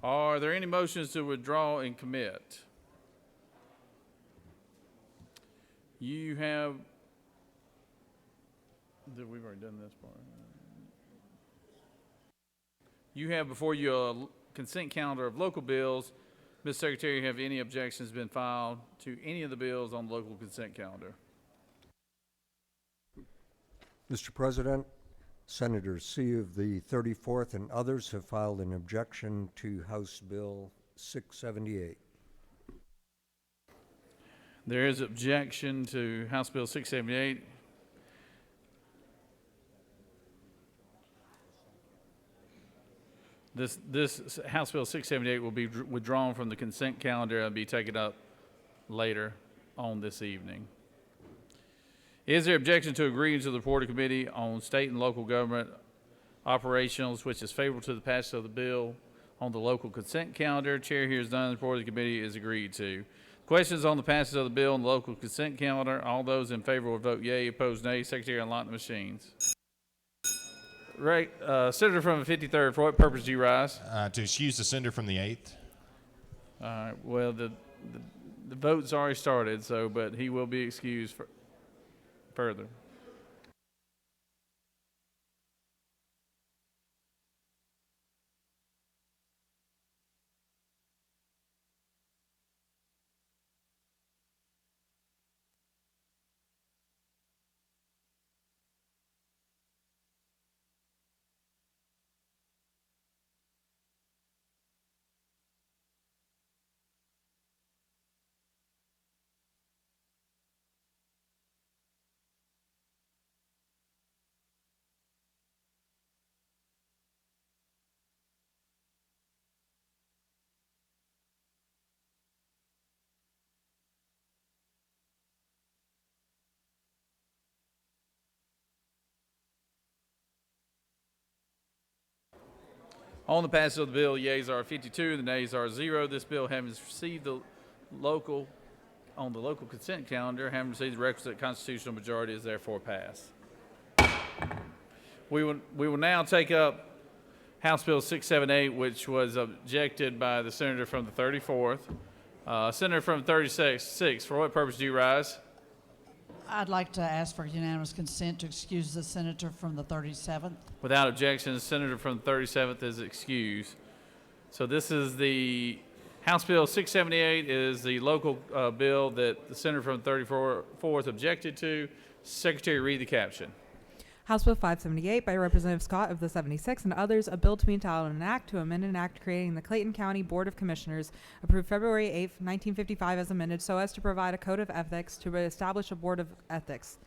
Are there any motions to withdraw and commit? You have, we've already done this part. You have before you a consent calendar of local bills. Ms. Secretary, have any objections been filed to any of the bills on the local consent calendar? Mr. President, Senator C of the 34th and others have filed an objection to House Bill 678. There is objection to House Bill 678. This House Bill 678 will be withdrawn from the consent calendar and be taken up later on this evening. Is there objection to agreeing to the report of committee on state and local government operations, which is favorable to the passage of the bill on the local consent calendar? Chair hears none. The report of the committee is agreed to. Questions on the passage of the bill on the local consent calendar? All those in favor will vote yea, opposed nay. Secretary, unlock the machines. Right, Senator from the 53rd, for what purpose do you rise? To excuse the senator from the 8th. All right, well, the vote's already started, so, but he will be excused further. On the passage of the bill, yeas are 52, the nays are 0. This bill, having received the local consent calendar, having received the requisite constitutional majority, is therefore passed. We will now take up House Bill 678, which was objected by the senator from the 34th. Senator from the 36th, for what purpose do you rise? I'd like to ask for unanimous consent to excuse the senator from the 37th. Without objection, the senator from the 37th is excused. So this is the House Bill 678 is the local bill that the senator from the 34th objected to. Secretary, read the caption. House Bill 578 by Representative Scott of the 76th and others, a bill to be entitled an act to amend an act creating the Clayton County Board of Commissioners, approved February 8, 1955 as amended, so as to provide a code of ethics to establish a board of ethics.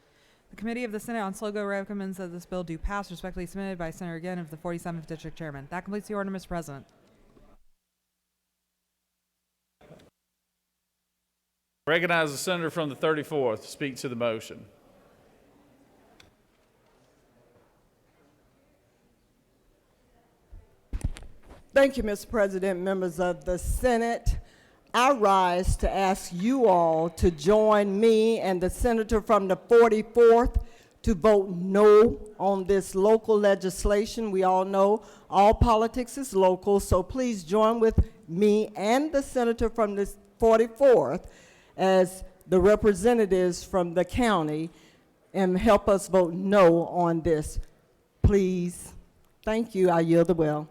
The Committee of the Senate on Slogo recommends that this bill do pass, respectfully submitted by Senator Ginn of the 47th District Chairman. That completes the order, Mr. President. Recognize the senator from the 34th to speak to the motion. Thank you, Mr. President, members of the Senate. I rise to ask you all to join me and the senator from the 44th to vote no on this local legislation. We all know all politics is local, so please join with me and the senator from the 44th as the representatives from the county and help us vote no on this. Please. Thank you. I yield the will.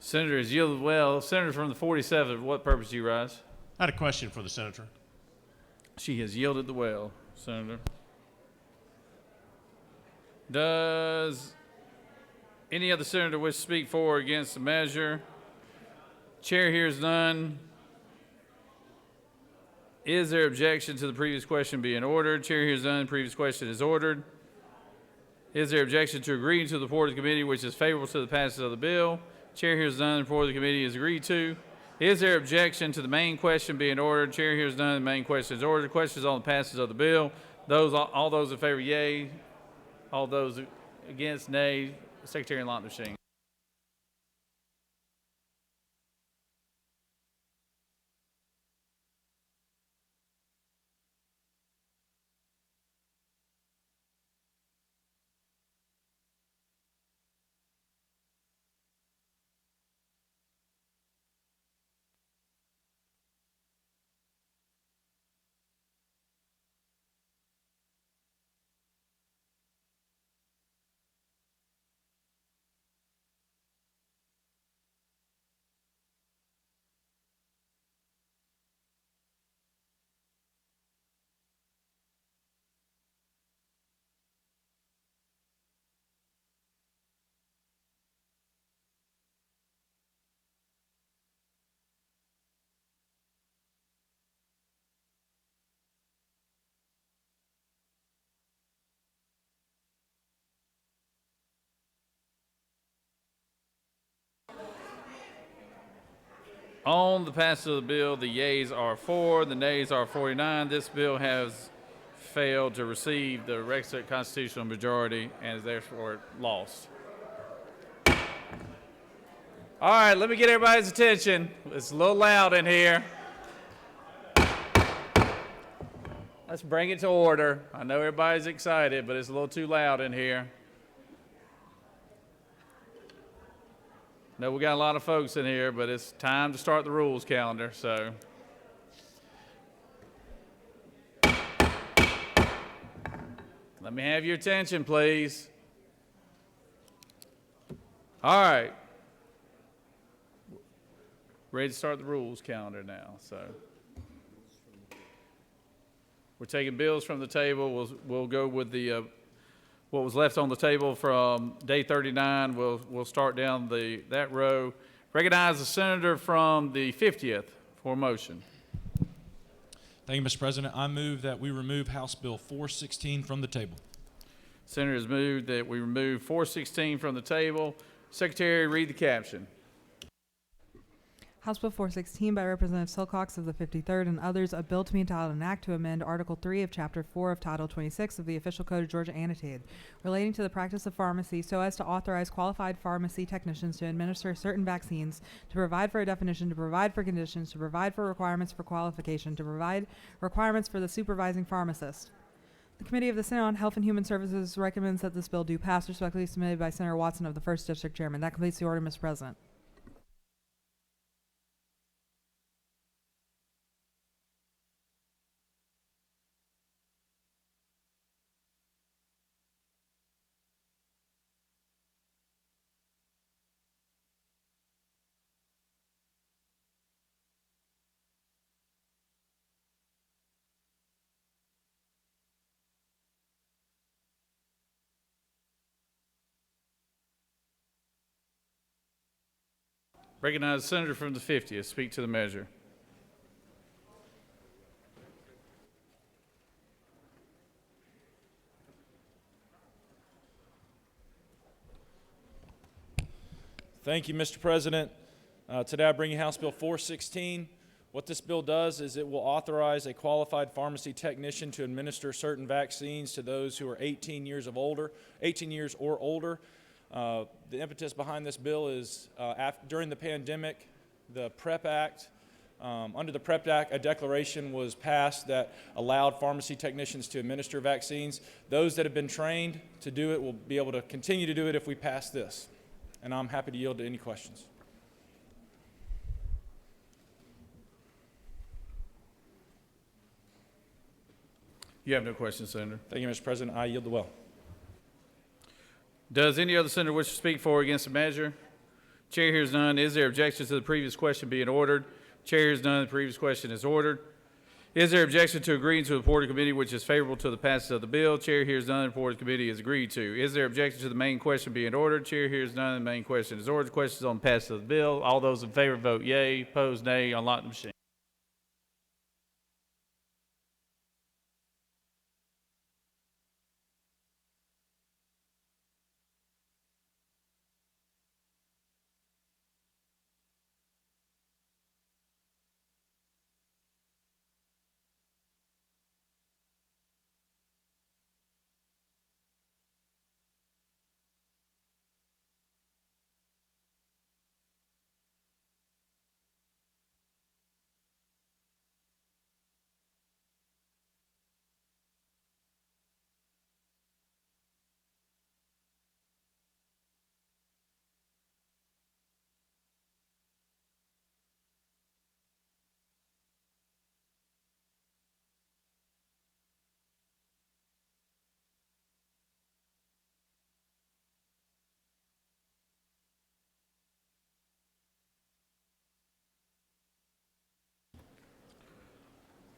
Senator has yielded well. Senator from the 47th, what purpose do you rise? I had a question for the senator. She has yielded the well, Senator. Does any other senator wish to speak for or against the measure? Chair hears none. Is there objection to the previous question being ordered? Chair hears none. Previous question is ordered. Is there objection to agreeing to the report of the committee which is favorable to the passage of the bill? Chair hears none. The report of the committee is agreed to. Is there objection to the main question being ordered? Chair hears none. The main question is ordered. Questions on the passage of the bill. All those in favor, yea. All those against, nay. Secretary and Lot machine. On the passage of the bill, the yeas are 4, the nays are 49. This bill has failed to receive the requisite constitutional majority and is therefore lost. All right, let me get everybody's attention. It's a little loud in here. Let's bring it to order. I know everybody's excited, but it's a little too loud in here. No, we got a lot of folks in here, but it's time to start the rules calendar, so. Let me have your attention, please. All right. Ready to start the rules calendar now, so. We're taking bills from the table. We'll go with the what was left on the table from day 39. We'll start down that row. Recognize the senator from the 50th for a motion. Thank you, Mr. President. I move that we remove House Bill 416 from the table. Senator has moved that we remove 416 from the table. Secretary, read the caption. House Bill 416 by Representative Silcox of the 53rd and others, a bill to be entitled an act to amend Article 3 of Chapter 4 of Title 26 of the Official Code of Georgia Annotated, relating to the practice of pharmacy so as to authorize qualified pharmacy technicians to administer certain vaccines, to provide for a definition, to provide for conditions, to provide for requirements for qualification, to provide requirements for the supervising pharmacist. The Committee of the Senate on Health and Human Services recommends that this bill do pass. Respectfully submitted by Senator Watson of the 1st District Chairman. That completes the order, Mr. President. Recognize the senator from the 50th. Speak to the measure. Thank you, Mr. President. Today I bring you House Bill 416. What this bill does is it will authorize a qualified pharmacy technician to administer certain vaccines to those who are 18 years or older. The impetus behind this bill is during the pandemic, the PrEP Act. Under the PrEP Act, a declaration was passed that allowed pharmacy technicians to administer vaccines. Those that have been trained to do it will be able to continue to do it if we pass this. And I'm happy to yield to any questions. You have no questions, Senator. Thank you, Mr. President. I yield the well. Does any other senator wish to speak for or against the measure? Chair hears none. Is there objection to the previous question being ordered? Chair hears none. The previous question is ordered. Is there objection to agreeing to the report of committee which is favorable to the passage of the bill? Chair hears none. The report of committee is agreed to. Is there objection to the main question being ordered? Chair hears none. The main question is ordered. Questions on passage of the bill. All those in favor vote yea. Opposed, nay. Unlock the machine.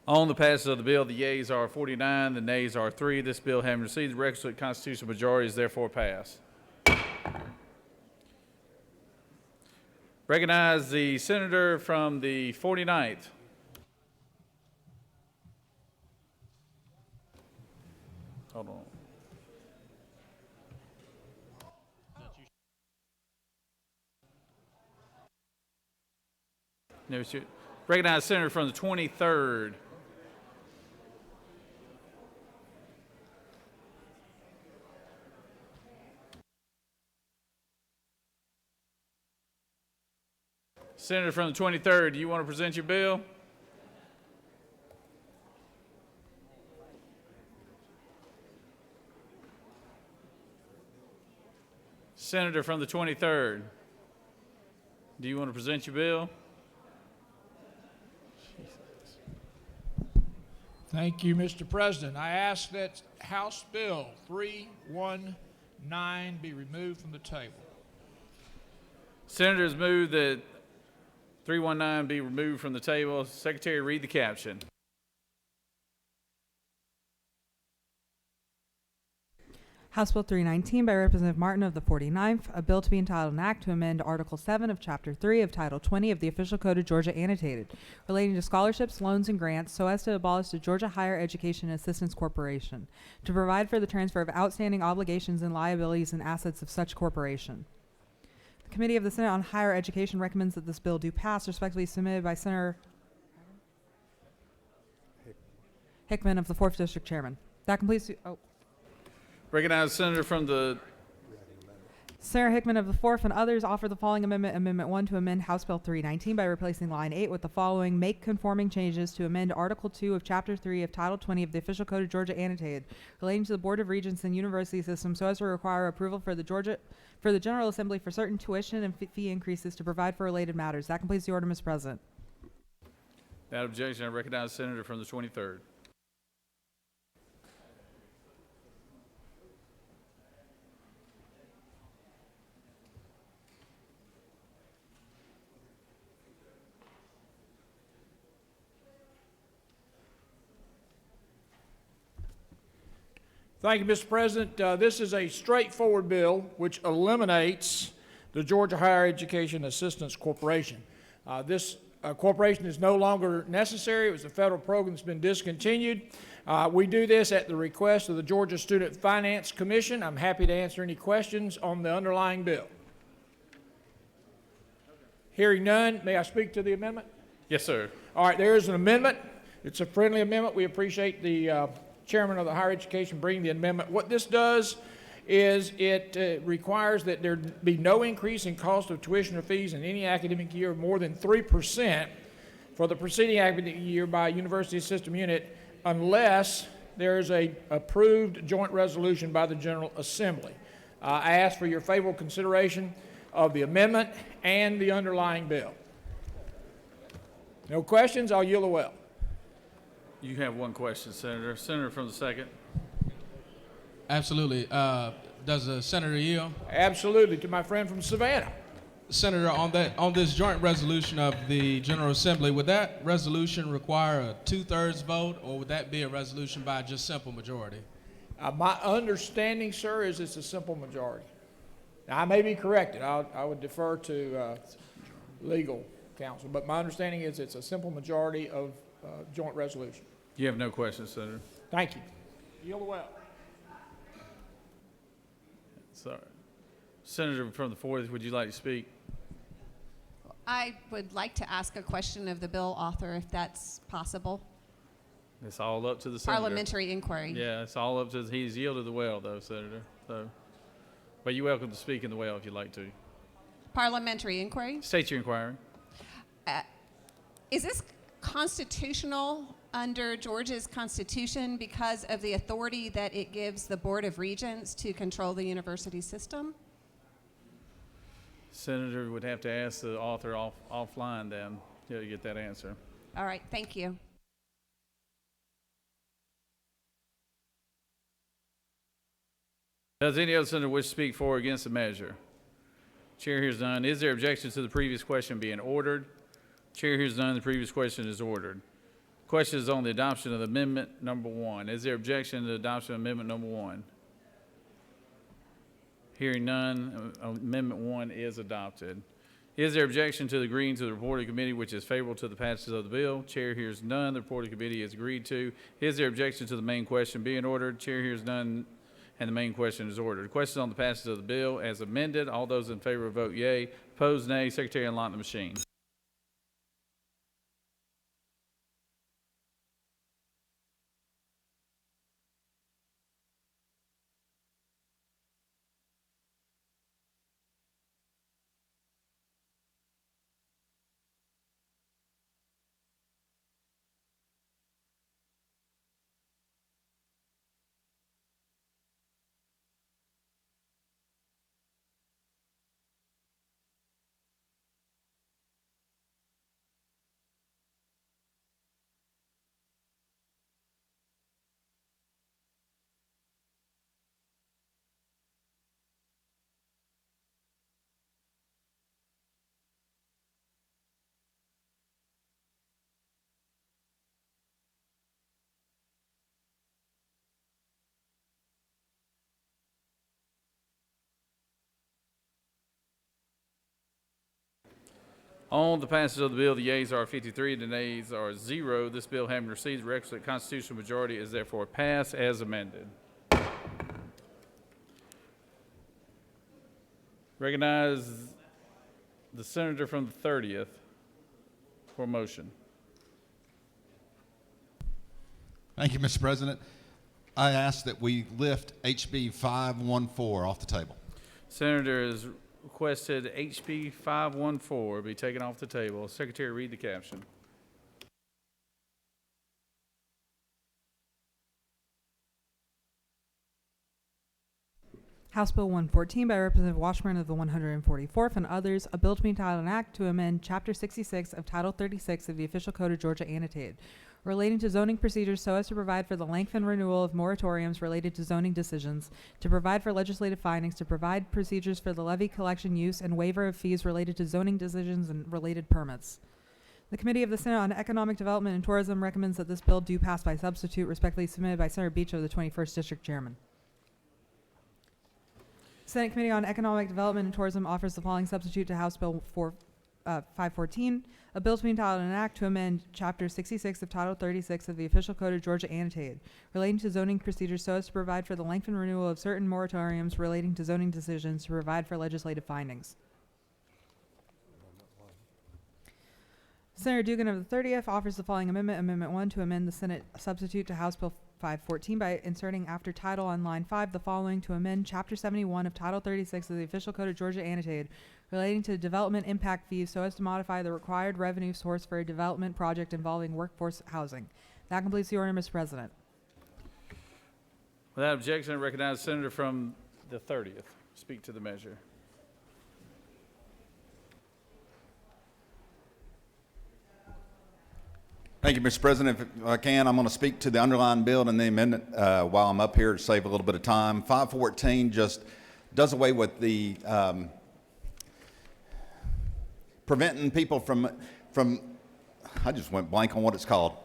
On the passage of the bill, the yeas are 49, the nays are 3. This bill, having received the requisite constitutional majority, is therefore passed. Recognize the senator from the 49th. Hold on. No, recognize the senator from the 23rd. Senator from the 23rd, do you want to present your bill? Senator from the 23rd, do you want to present your bill? Thank you, Mr. President. I ask that House Bill 319 be removed from the table. Senators move that 319 be removed from the table. Secretary, read the caption. House Bill 319 by Representative Martin of the 49th, a bill to be entitled an act to amend Article 7 of Chapter 3 of Title 20 of the Official Code of Georgia Annotated, relating to scholarships, loans, and grants, so as to abolish the Georgia Higher Education Assistance Corporation, to provide for the transfer of outstanding obligations and liabilities and assets of such corporation. The Committee of the Senate on Higher Education recommends that this bill do pass, respectively submitted by Senator Hickman of the 4th District Chairman. That completes the, Recognize the senator from the Senator Hickman of the 4th and others offer the following amendment, Amendment 1, to amend House Bill 319 by replacing line 8 with the following: make conforming changes to amend Article 2 of Chapter 3 of Title 20 of the Official Code of Georgia Annotated, relating to the Board of Regents and University System, so as to require approval for the General Assembly for certain tuition and fee increases to provide for related matters. That completes the order, Mr. President. Without objection, I recognize the senator from the 23rd. Thank you, Mr. President. This is a straightforward bill which eliminates the Georgia Higher Education Assistance Corporation. This corporation is no longer necessary. It was a federal program that's been discontinued. We do this at the request of the Georgia Student Finance Commission. I'm happy to answer any questions on the underlying bill. Hearing none, may I speak to the amendment? Yes, sir. All right, there is an amendment. It's a friendly amendment. We appreciate the Chairman of the Higher Education bringing the amendment. What this does is it requires that there be no increase in cost of tuition or fees in any academic year of more than 3% for the preceding academic year by a university system unit unless there is a approved joint resolution by the General Assembly. I ask for your favorable consideration of the amendment and the underlying bill. No questions? I'll yield the well. You have one question, Senator. Senator from the 2nd. Absolutely. Does the senator yield? Absolutely. To my friend from Savannah. Senator, on this joint resolution of the General Assembly, would that resolution require a 2/3 vote, or would that be a resolution by just simple majority? My understanding, sir, is it's a simple majority. Now, I may be corrected. I would defer to legal counsel, but my understanding is it's a simple majority of joint resolution. You have no questions, Senator. Thank you. Yield well. Sorry. Senator from the 4th, would you like to speak? I would like to ask a question of the bill author, if that's possible. It's all up to the senator. Parliamentary inquiry. Yeah, it's all up to, he's yielded the well, though, Senator. So, but you're welcome to speak in the well if you'd like to. Parliamentary inquiry. State your inquiry. Is this constitutional under Georgia's Constitution because of the authority that it gives the Board of Regents to control the university system? Senator would have to ask the author offline then to get that answer. All right, thank you. Does any other senator wish to speak for or against the measure? Chair hears none. Is there objection to the previous question being ordered? Chair hears none. The previous question is ordered. Question is on the adoption of amendment number 1. Is there objection to the adoption of amendment number 1? Hearing none, amendment 1 is adopted. Is there objection to the agreeing to the report of the committee which is favorable to the passage of the bill? Chair hears none. The report of the committee is agreed to. Is there objection to the main question being ordered? Chair hears none, and the main question is ordered. Question on the passage of the bill as amended. All those in favor vote yea. Opposed, nay. Secretary, unlock the machine. On the passage of the bill, the yeas are 53, the nays are 0. This bill, having received the requisite constitutional majority, is therefore passed as amended. Recognize the senator from the 30th for a motion. Thank you, Mr. President. I ask that we lift HB 514 off the table. Senator has requested HB 514 be taken off the table. Secretary, read the caption. House Bill 114 by Representative Washburn of the 144th and others, a bill to be entitled an act to amend Chapter 66 of Title 36 of the Official Code of Georgia annotated, relating to zoning procedures so as to provide for the length and renewal of moratoriums related to zoning decisions, to provide for legislative findings, to provide procedures for the levy collection use and waiver of fees related to zoning decisions and related permits. The Committee of the Senate on Economic Development and Tourism recommends that this bill do pass by substitute, respectfully submitted by Senator Beach of the 21st District Chairman. Senate Committee on Economic Development and Tourism offers the following substitute to House Bill 514, a bill to be entitled an act to amend Chapter 66 of Title 36 of the Official Code of Georgia annotated, relating to zoning procedures so as to provide for the length and renewal of certain moratoriums relating to zoning decisions, to provide for legislative findings. Senator Dugan of the 30th offers the following amendment, Amendment 1, to amend the Senate substitute to House Bill 514 by inserting after title on line 5 the following: to amend Chapter 71 of Title 36 of the Official Code of Georgia annotated, relating to development impact fees so as to modify the required revenue source for a development project involving workforce housing. That completes the order, Mr. President. Without objection, I recognize the senator from the 30th. Speak to the measure. Thank you, Mr. President. If I can, I'm going to speak to the underlying bill and the amendment while I'm up here to save a little bit of time. 514 just does away with the preventing people from, I just went blank on what it's called.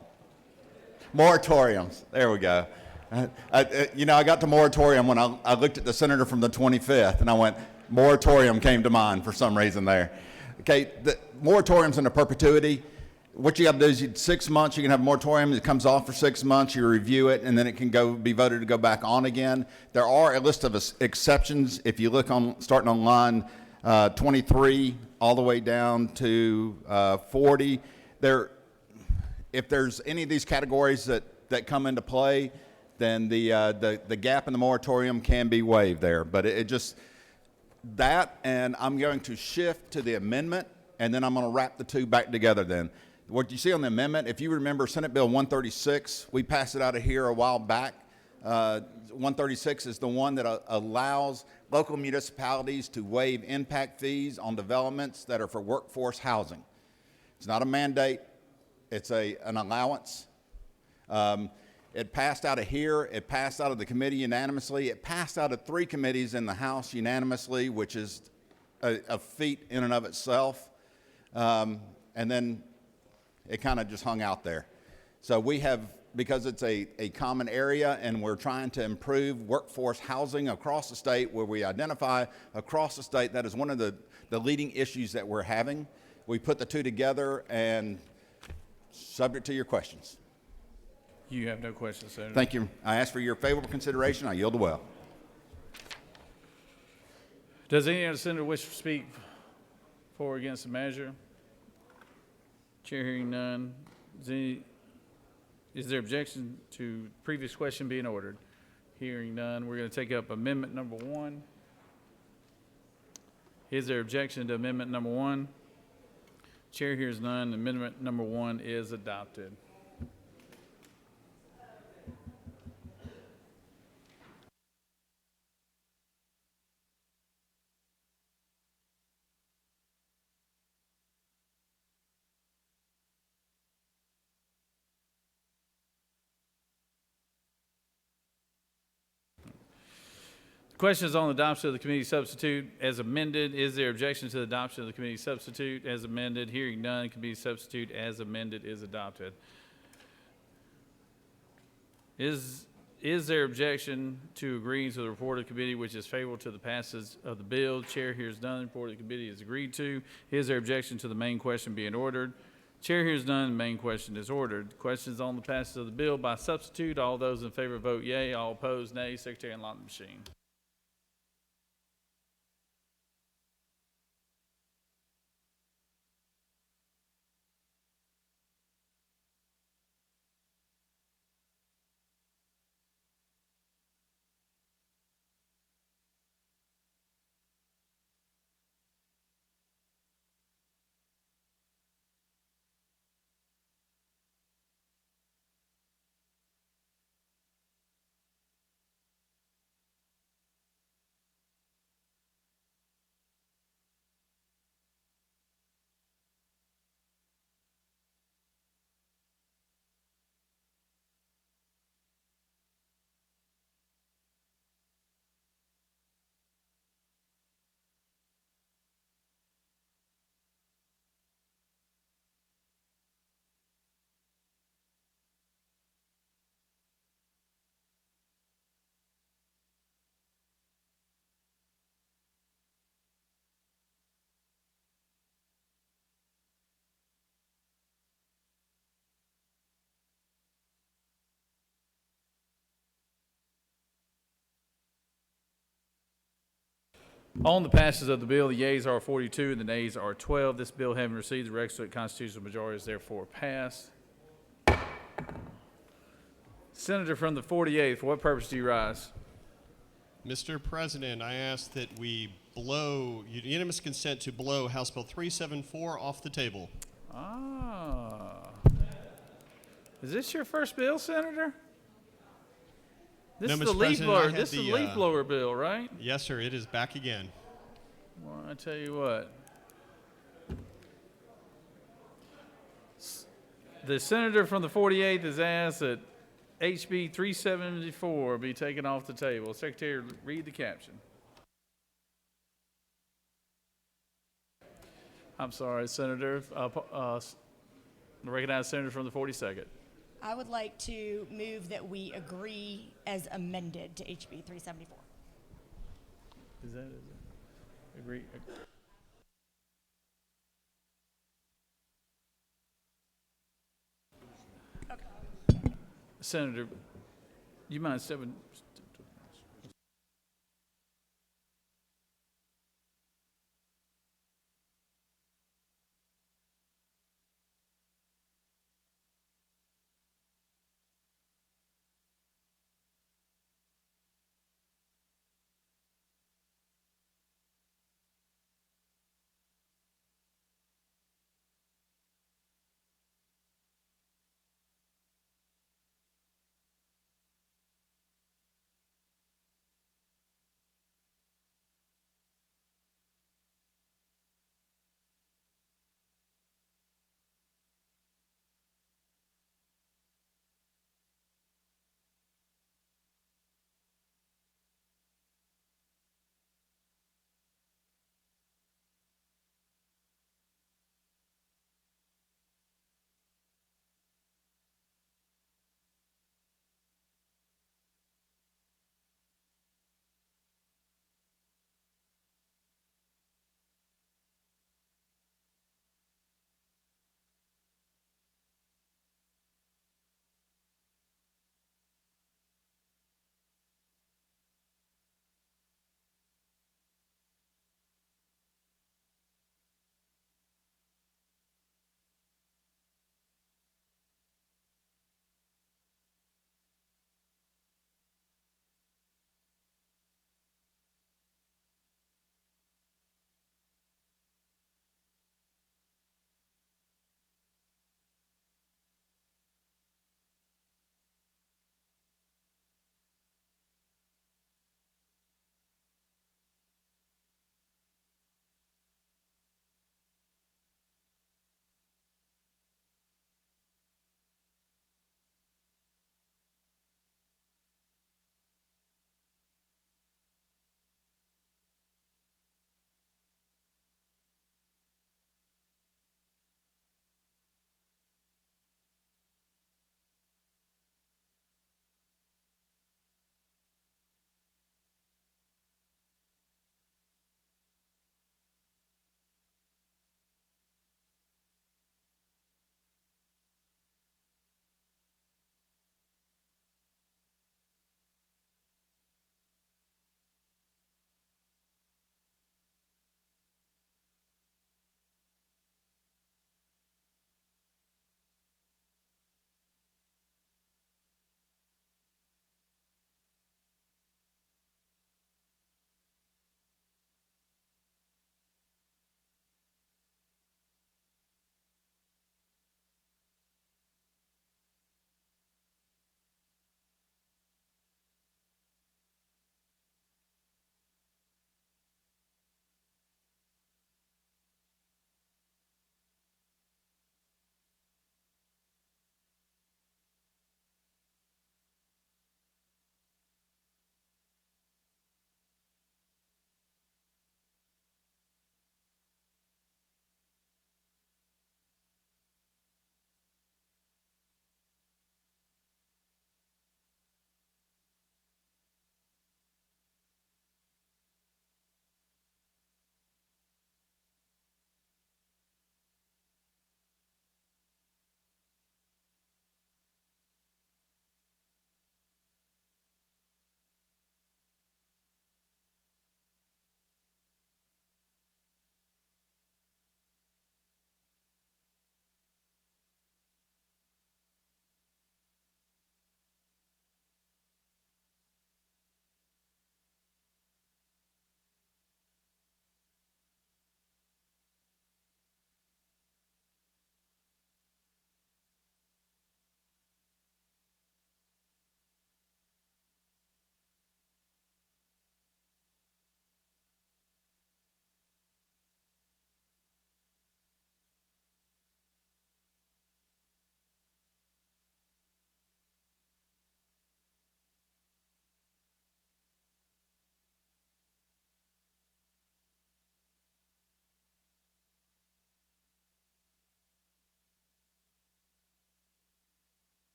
Moratoriums. There we go. I got to moratorium when I looked at the senator from the 25th, and I went, moratorium came to mind for some reason there. Okay, the moratoriums into perpetuity. What you got to do is 6 months, you can have a moratorium. It comes off for 6 months. You review it, and then it can be voted to go back on again. There are a list of exceptions. If you look on, starting on line 23 all the way down to 40, if there's any of these categories that come into play, then the gap in the moratorium can be waived there. But it just, that, and I'm going to shift to the amendment, and then I'm going to wrap the two back together then. What you see on the amendment, if you remember Senate Bill 136, we passed it out of here a while back. 136 is the one that allows local municipalities to waive impact fees on developments that are for workforce housing. It's not a mandate. It's an allowance. It passed out of here. It passed out of the committee unanimously. It passed out of 3 committees in the House unanimously, which is a feat in and of itself. And then it kind of just hung out there. So we have, because it's a common area and we're trying to improve workforce housing across the state, where we identify across the state that is one of the leading issues that we're having. We put the two together, and subject to your questions. You have no questions, Senator. Thank you. I ask for your favorable consideration. I yield the well. Does any other senator wish to speak for or against the measure? Chair hearing none. Is there objection to previous question being ordered? Hearing none. We're going to take up amendment number 1. Is there objection to amendment number 1? Chair hears none. Amendment number 1 is adopted. Questions on the adoption of the committee substitute as amended. Is there objection to the adoption of the committee substitute as amended? Hearing none, committee substitute as amended is adopted. Is there objection to agreeing to the report of the committee which is favorable to the passage of the bill? Chair hears none. The report of the committee is agreed to. Is there objection to the main question being ordered? Chair hears none. The main question is ordered. Questions on the passage of the bill by substitute. All those in favor vote yea. All opposed, nay. Secretary, unlock the machine. On the passage of the bill, the yeas are 42 and the nays are 12. This bill, having received the requisite constitutional majority, is therefore passed. Senator from the 48th, for what purpose do you rise? Mr. President, I ask that we blow, unanimous consent to blow House Bill 374 off the table. Ah. Is this your first bill, Senator? This No, is the Mr. leaf President, I blower. had This is the, the leaf blower bill, right? Yes, sir, it is back again. Well, I tell you what. The senator from the 48th has asked that HB 374 be taken off the table. Secretary, read the caption. I'm sorry, Senator, recognize Senator from the 42nd. I would like to move that we agree as amended to HB 374. Is that agree? Senator, you mind stepping?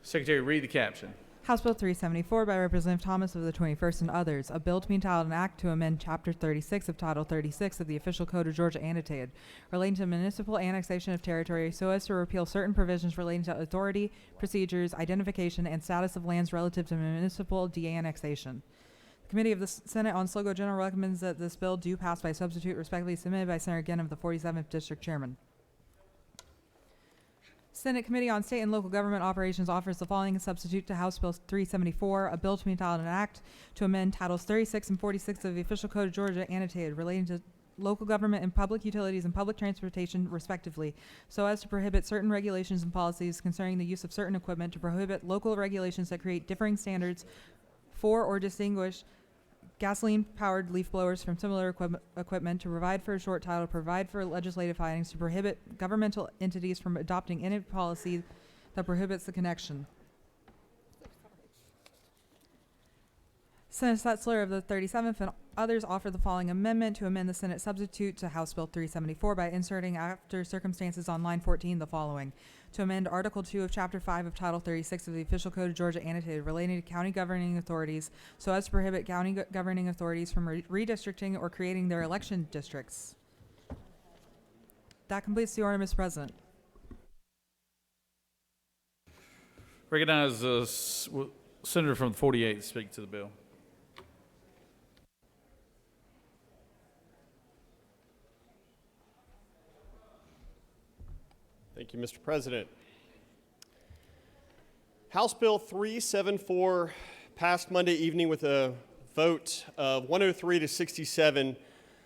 Secretary, read the caption. House Bill 374 by Representative Thomas of the 21st and others, a bill to be entitled an act to amend Chapter 36 of Title 36 of the Official Code of Georgia annotated, relating to municipal annexation of territory so as to repeal certain provisions relating to authority, procedures, identification, and status of lands relative to municipal de-annexation. The Committee of the Senate on Sligo General recommends that this bill do pass by substitute, respectively submitted by Senator Ginn of the 47th District Chairman. Senate Committee on State and Local Government Operations offers the following substitute to House Bill 374, a bill to be entitled an act to amend Titles 36 and 46 of the Official Code of Georgia annotated relating to local government and public utilities and public transportation, respectively, so as to prohibit certain regulations and policies concerning the use of certain equipment, to prohibit local regulations that create differing standards for or distinguish gasoline-powered leaf blowers from similar equipment, to provide for a short title, provide for legislative findings, to prohibit governmental entities from adopting any policy that prohibits the connection. Senator Setzler of the 37th and others offer the following amendment to amend the Senate substitute to House Bill 374 by inserting after circumstances on line 14 the following: to amend Article 2 of Chapter 5 of Title 36 of the Official Code of Georgia annotated relating to county governing authorities so as to prohibit county governing authorities from redistricting or creating their election districts. That completes the order, Mr. President. Recognize the Senator from the 48th to speak to the bill. Thank you, Mr. President. House Bill 374 passed Monday evening with a vote of 103 to 67,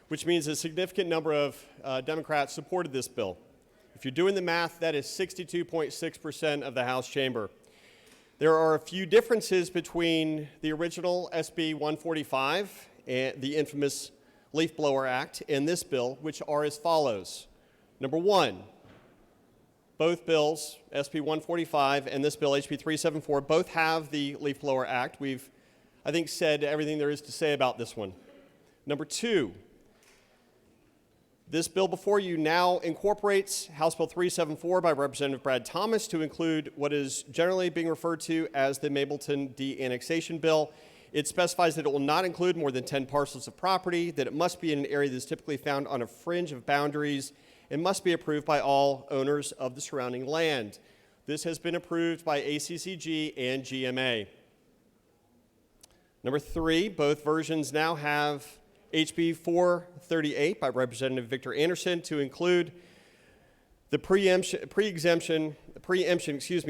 which means a significant number of Democrats supported this bill. If you're doing the math, that is 62.6% of the House chamber. There are a few differences between the original SB 145, and the infamous Leaf Blower Act, and this bill, which are as follows. Number one, both bills, SB 145 and this bill, HB 374, both have the Leaf Blower Act. We've, I think, said everything there is to say about this one. Number two, this bill before you now incorporates House Bill 374 by Representative Brad Thomas to include what is generally being referred to as the Mableton de-annexation bill. It specifies that it will not include more than 10 parcels of property, that it must be in an area that is typically found on a fringe of boundaries, and must be approved by all owners of the surrounding land. This has been approved by ACCG and GMA. Number three, both versions now have HB 438 by Representative Victor Anderson to include the preemption,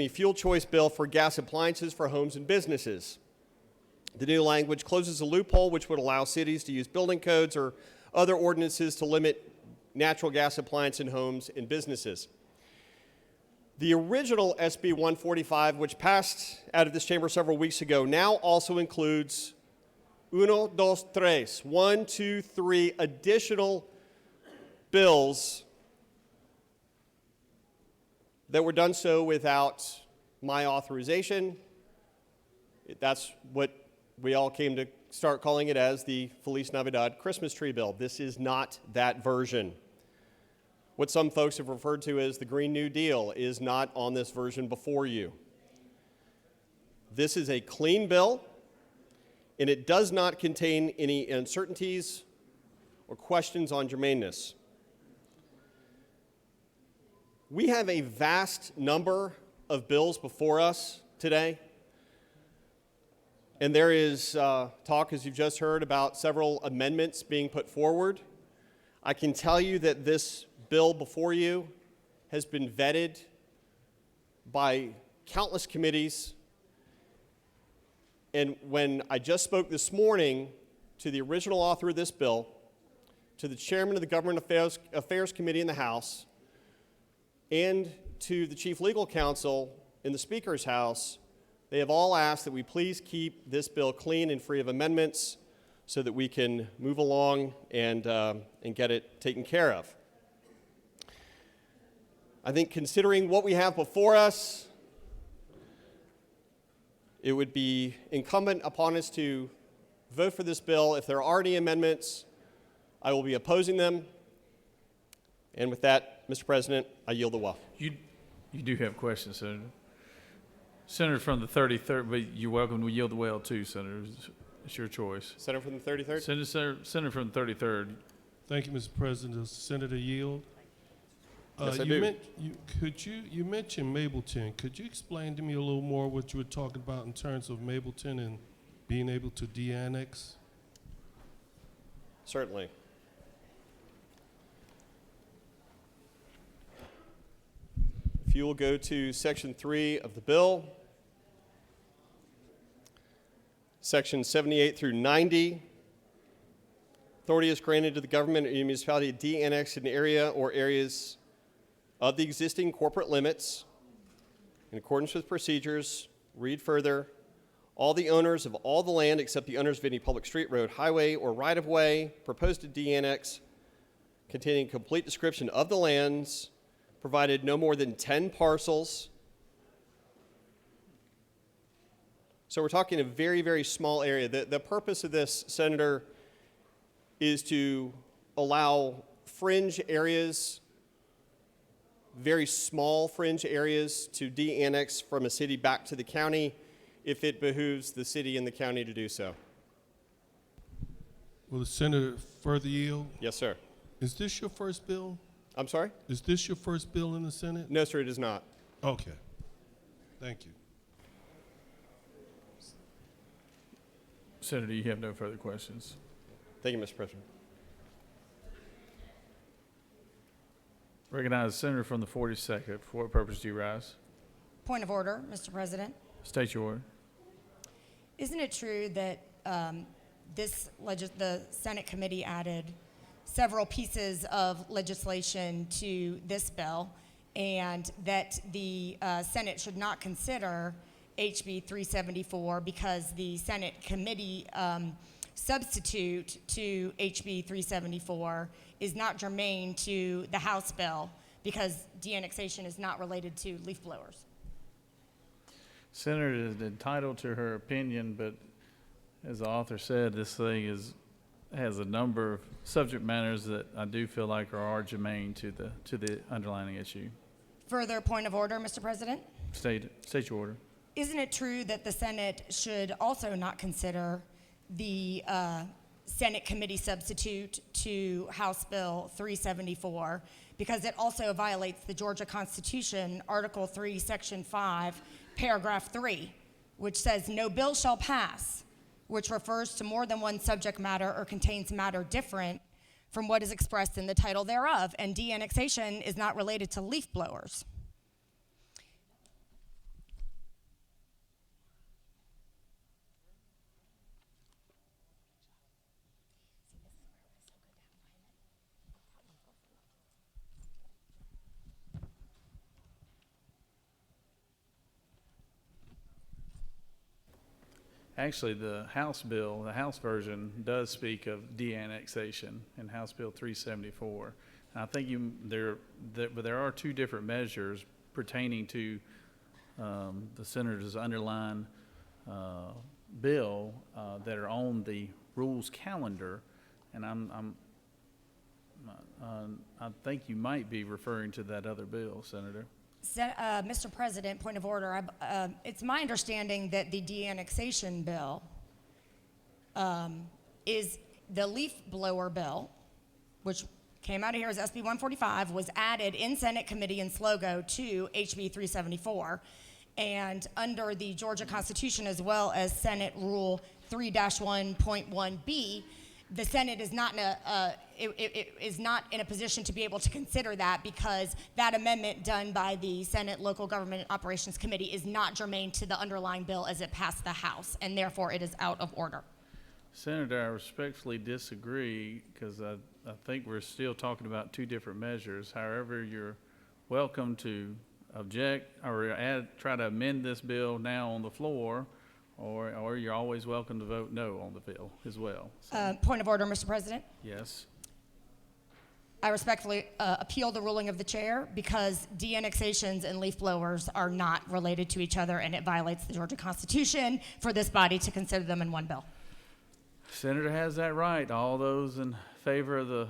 fuel choice bill for gas appliances for homes and businesses. The new language closes a loophole which would allow cities to use building codes or other ordinances to limit natural gas appliance in homes and businesses. The original SB 145, which passed out of this chamber several weeks ago, now also includes 1, 2, 3 additional bills that were done so without my authorization. That's what we all came to start calling it as the Feliz Navidad Christmas tree bill. This is not that version. What some folks have referred to as the Green New Deal is not on this version before you. This is a clean bill, and it does not contain any uncertainties or questions on germaneness. We have a vast number of bills before us today, and there is talk, as you've just heard, about several amendments being put forward. I can tell you that this bill before you has been vetted by countless committees. And when I just spoke this morning to the original author of this bill, to the chairman of the Government Affairs Committee in the House, and to the chief legal counsel in the Speaker's House, they have all asked that we please keep this bill clean and free of amendments so that we can move along and get it taken care of. I think considering what we have before us, it would be incumbent upon us to vote for this bill. If there are any amendments, I will be opposing them. And with that, Mr. President, I yield the floor. You do have questions, Senator. Senator from the 33rd, but you're welcome to yield the well too, Senator. It's your choice. Senator from the 33rd? Senator from the 33rd. Thank you, Mr. President. Does Senator yield? Yes, I do. You mentioned Mableton. Could you explain to me a little more what you were talking about in terms of Mableton and being able to de-annex? Certainly. If you will go to Section 3 of the bill, Section 78 through 90, authority is granted to the government or municipality to de-annex an area or areas of the existing corporate limits in accordance with procedures. Read further. All the owners of all the land except the owners of any public street, road, highway, or right-of-way proposed to de-annex containing a complete description of the lands, provided no more than 10 parcels. So we're talking a very, very small area. The purpose of this, Senator, is to allow fringe areas, very small fringe areas, to de-annex from a city back to the county if it behooves the city and the county to do so. Will the Senator further yield? Yes, sir. Is this your first bill? I'm sorry? Is this your first bill in the Senate? No, sir, it is not. Okay. Thank you. Senator, you have no further questions. Thank you, Mr. President. Recognize the senator from the 42nd. For what purpose do you rise? Point of order, Mr. President. State your order. Isn't it true that the Senate committee added several pieces of legislation to this bill, and that the Senate should not consider HB 374 because the Senate committee substitute to HB 374 is not germane to the House bill because de-annexation is not related to leaf blowers? Senator is entitled to her opinion, but as the author said, this thing has a number of subject matters that I do feel like are germane to the underlying issue. Further point of order, Mr. President? State your order. Isn't it true that the Senate should also not consider the Senate committee substitute to House Bill 374 because it also violates the Georgia Constitution, Article 3, Section 5, Paragraph 3, which says, "No bill shall pass which refers to more than one subject matter or contains matter different from what is expressed in the title thereof," and de-annexation is not related to leaf blowers. Actually, the House bill, the House version, does speak of de-annexation in House Bill 374. And I think but there are two different measures pertaining to the senator's underlying bill that are on the rules calendar, and I think you might be referring to that other bill, Senator. Mr. President, point of order. It's my understanding that the de-annexation bill is the leaf blower bill, which came out of here as SB 145, was added in Senate committee in SLOGO to HB 374. And under the Georgia Constitution, as well as Senate Rule 3-1.1b, the Senate is not in a position to be able to consider that because that amendment done by the Senate Local Government Operations Committee is not germane to the underlying bill as it passed the House, and therefore it is out of order. Senator, I respectfully disagree because I think we're still talking about two different measures. However, you're welcome to object or try to amend this bill now on the floor, or you're always welcome to vote no on the bill as well. So, Point of order, Mr. President. yes. I respectfully appeal the ruling of the chair because de-annexations and leaf blowers are not related to each other, and it violates the Georgia Constitution for this body to consider them in one bill. Senator has that right. All those in favor of the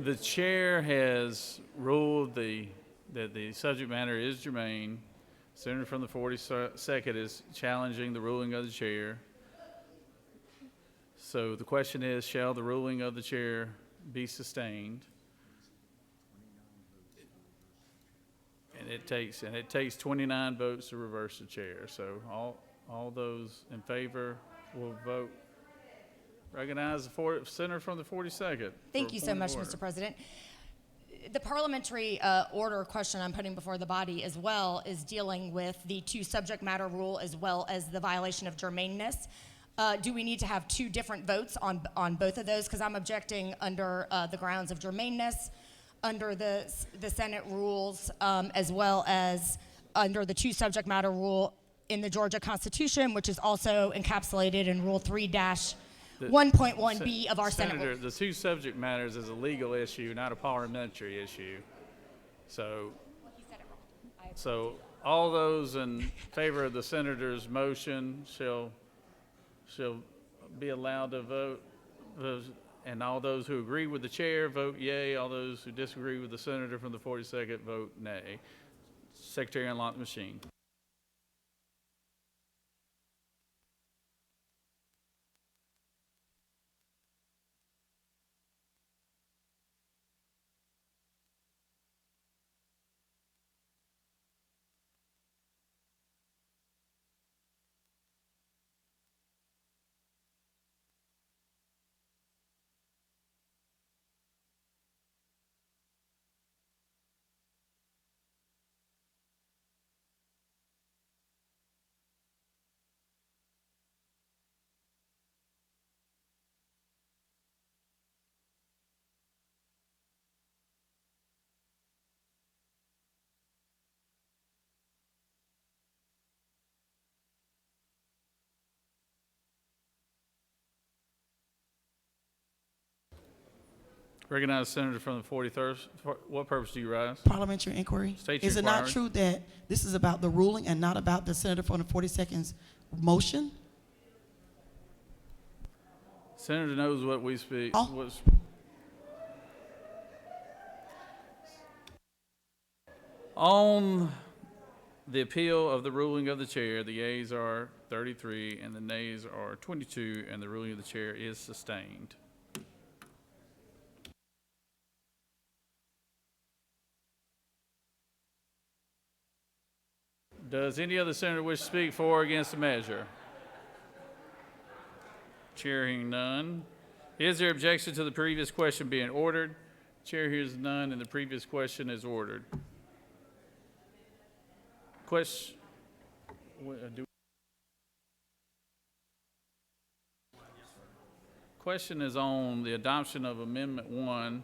The chair has ruled that the subject matter is germane. Senator from the 42nd is challenging the ruling of the chair. So the question is, shall the ruling of the chair be sustained? And it takes 29 votes to reverse the chair. So all those in favor will vote. Recognize the senator from the 42nd. Thank you so much, Mr. President. The parliamentary order question I'm putting before the body as well is dealing with the two subject matter rule as well as the violation of germaneness. Do we need to have two different votes on both of those? Because I'm objecting under the grounds of germaneness, under the Senate rules, as well as under the two subject matter rule in the Georgia Constitution, which is also encapsulated in Rule 3-1.1B of our Senate Senator, rules. the two subject matters is a legal issue, not a parliamentary issue. So all those in favor of the senator's motion shall be allowed to vote. And all those who agree with the chair vote yea. All those who disagree with the senator from the 42nd vote nay. Secretary, unlock the machine. Recognize the senator from the 43rd. For what purpose do you rise? Parliamentary inquiry. State Is your it not inquiry. true that this is about the ruling and not about the senator from the 42nd's motion? Senator knows what we speak. On the appeal of the ruling of the chair, the yeas are 33 and the nays are 22, and the ruling of the chair is sustained. Does any other senator wish to speak for or against the measure? Chair hearing none. Is there objection to the previous question being ordered? Chair hears none, and the previous question is ordered. Question. Question is on the adoption of Amendment 1.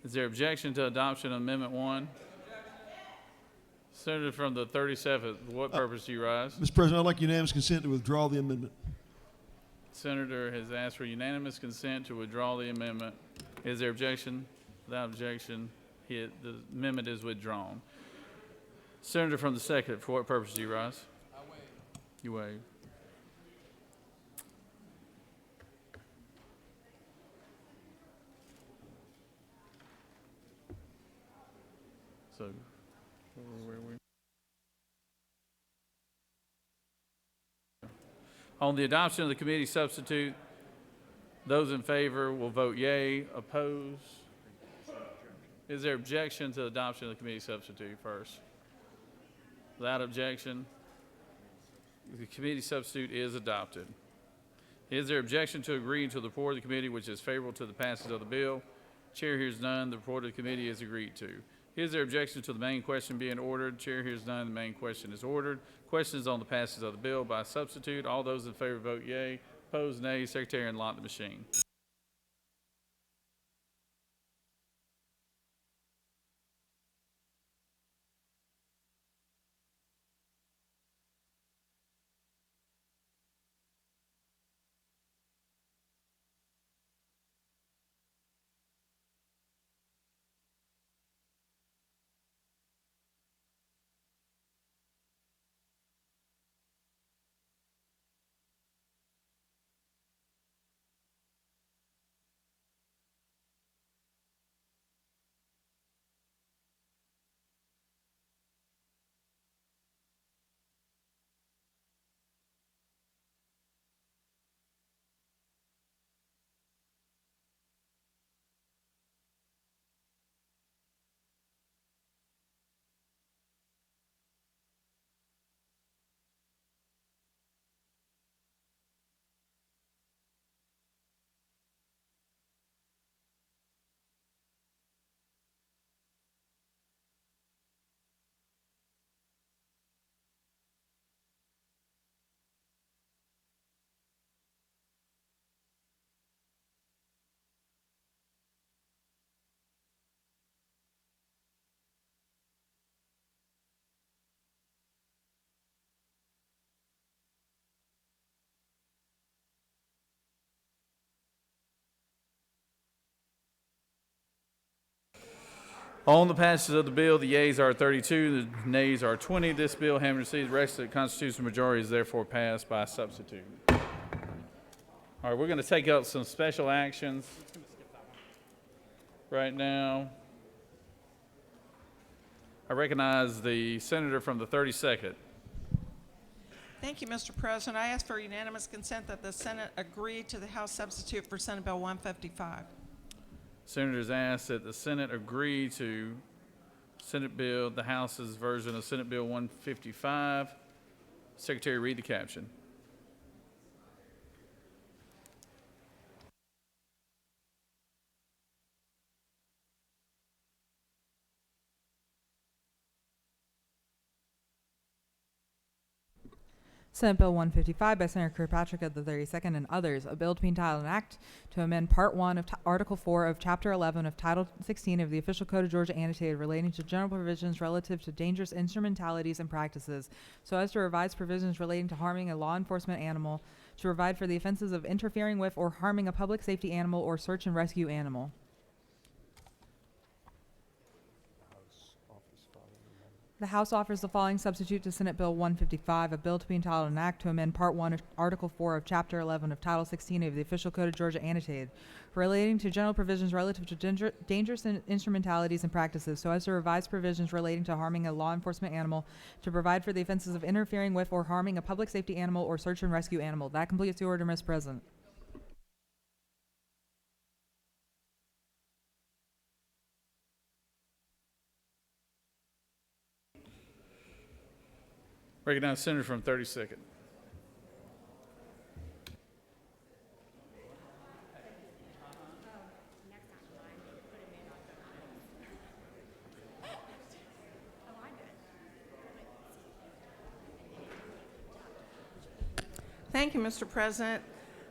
Is there objection to adoption of Amendment 1? Senator from the 37th, for what purpose do you rise? Mr. President, I'd like unanimous consent to withdraw the amendment. Senator has asked for unanimous consent to withdraw the amendment. Is there objection? Without objection, the amendment is withdrawn. Senator from the 2nd, for what purpose do you rise? I waive. You waive. So, where are we? On the adoption of the committee substitute, those in favor will vote yea. Oppose? Is there objection to the adoption of the committee substitute first? Without objection, the committee substitute is adopted. Is there objection to agreeing to the report of the committee which is favorable to the passage of the bill? Chair hears none. The report of the committee is agreed to. Is there objection to the main question being ordered? Chair hears none. The main question is ordered. Questions on the passage of the bill by substitute. All those in favor vote yea. Opposed, nay. Secretary, unlock the machine. On the passage of the bill, the yeas are 32, the nays are 20. This bill, having received the requisite constitutional majority, is therefore passed by substitute. All right, we're going to take up some special actions right now. I recognize the senator from the 32nd. Thank you, Mr. President. I ask for unanimous consent that the Senate agree to the House substitute for Senate Bill 155. Senators ask that the Senate agree to Senate Bill, the House's version of Senate Bill 155. Secretary, read the caption. Senate Bill 155 by Senator Kirkpatrick of the 32nd and others, a bill to be entitled an act to amend Part 1 of Article 4 of Chapter 11 of Title 16 of the Official Code of Georgia annotated relating to general provisions relative to dangerous instrumentalities and practices, so as to revise provisions relating to harming a law enforcement animal, to provide for the offenses of interfering with or harming a public safety animal or search and rescue animal. The House offers the following substitute to Senate Bill 155, a bill to be entitled an act to amend Part 1 of Article 4 of Chapter 11 of Title 16 of the Official Code of Georgia annotated, relating to general provisions relative to dangerous instrumentalities and practices, so as to revise provisions relating to harming a law enforcement animal, to provide for the offenses of interfering with or harming a public safety animal or search and rescue animal. That completes the order, Mr. President. Recognize Senator from 32nd. Thank you, Mr. President.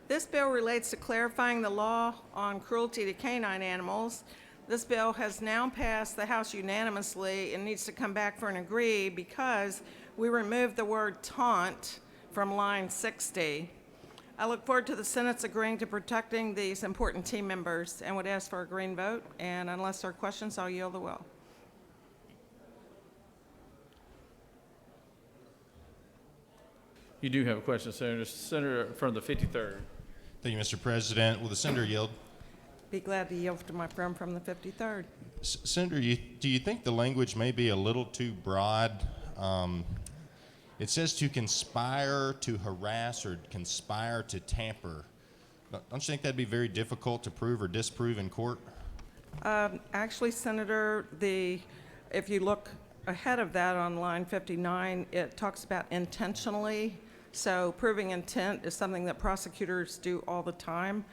This bill relates to clarifying the law on cruelty to canine animals. This bill has now passed the House unanimously and needs to come back for an agree because we removed the word taunt from line 60. I look forward to the Senate's agreeing to protecting these important team members and would ask for a green vote. And unless there are questions, I'll yield the will. You do have a question, Senator. Senator from the 53rd. Thank you, Mr. President. Will the senator yield? Be glad to yield to my friend from the 53rd. Senator, do you think the language may be a little too broad? It says to conspire to harass or conspire to tamper. Don't you think that'd be very difficult to prove or disprove in court? Actually, Senator, if you look ahead of that on line 59, it talks about intentionally. So proving intent is something that prosecutors do all the time.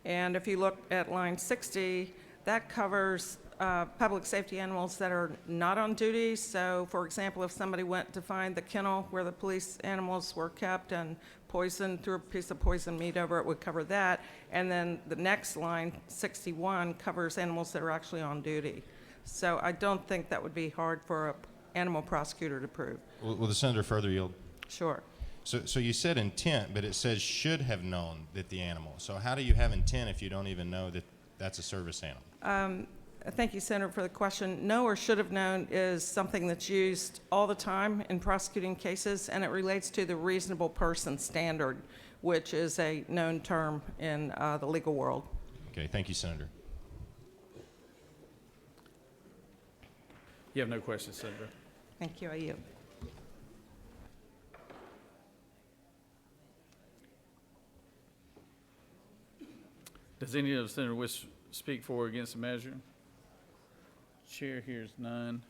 And if you look at line 60, that covers public safety animals that are not on duty. So, for example, if somebody went to find the kennel where the police animals were kept and threw a piece of poisoned meat over it, would cover that. And then the next line, 61, covers animals that are actually on duty. So I don't think that would be hard for an animal prosecutor to prove. Will the senator further yield? Sure. So you said intent, but it says should have known that the animal. So how do you have intent if you don't even know that that's a service animal? Thank you, Senator, for the question. Know or should have known is something that's used all the time in prosecuting cases, and it relates to the reasonable person standard, which is a known term in the legal world. Okay, thank you, Senator. You have no questions, Senator. Thank you. I yield. Does any of the senator wish to speak for or against the measure? Chair hears none.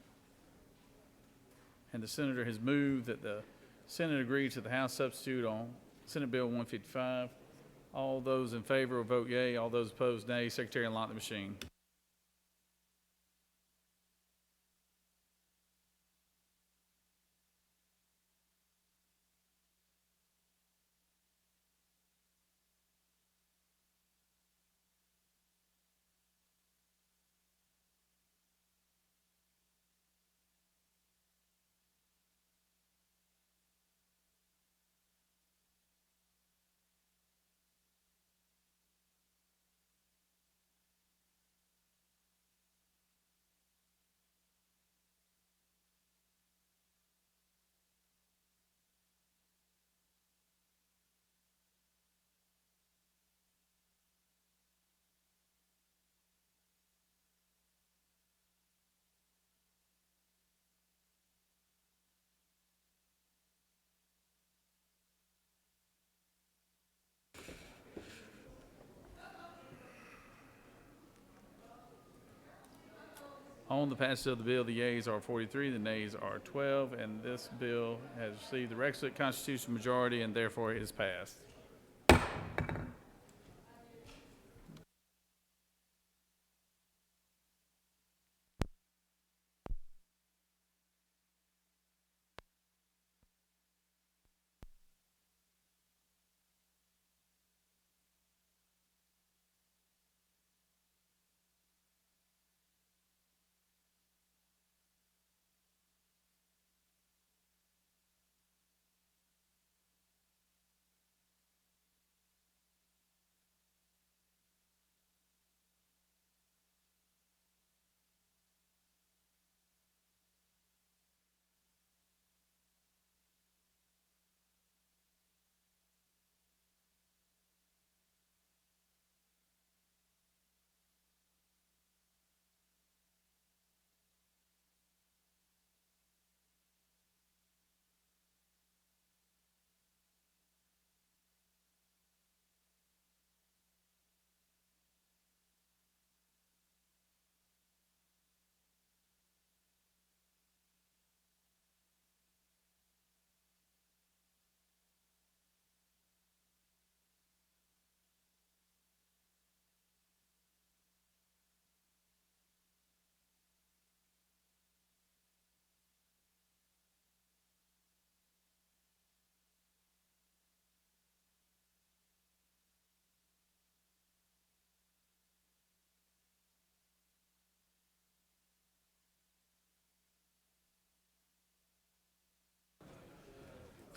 And the senator has moved that the Senate agree to the House substitute on Senate Bill 155. All those in favor will vote yea. All those opposed, nay. Secretary, unlock the machine. On the passage of the bill, the yeas are 43, the nays are 12, and this bill has received the requisite constitutional majority and therefore is passed.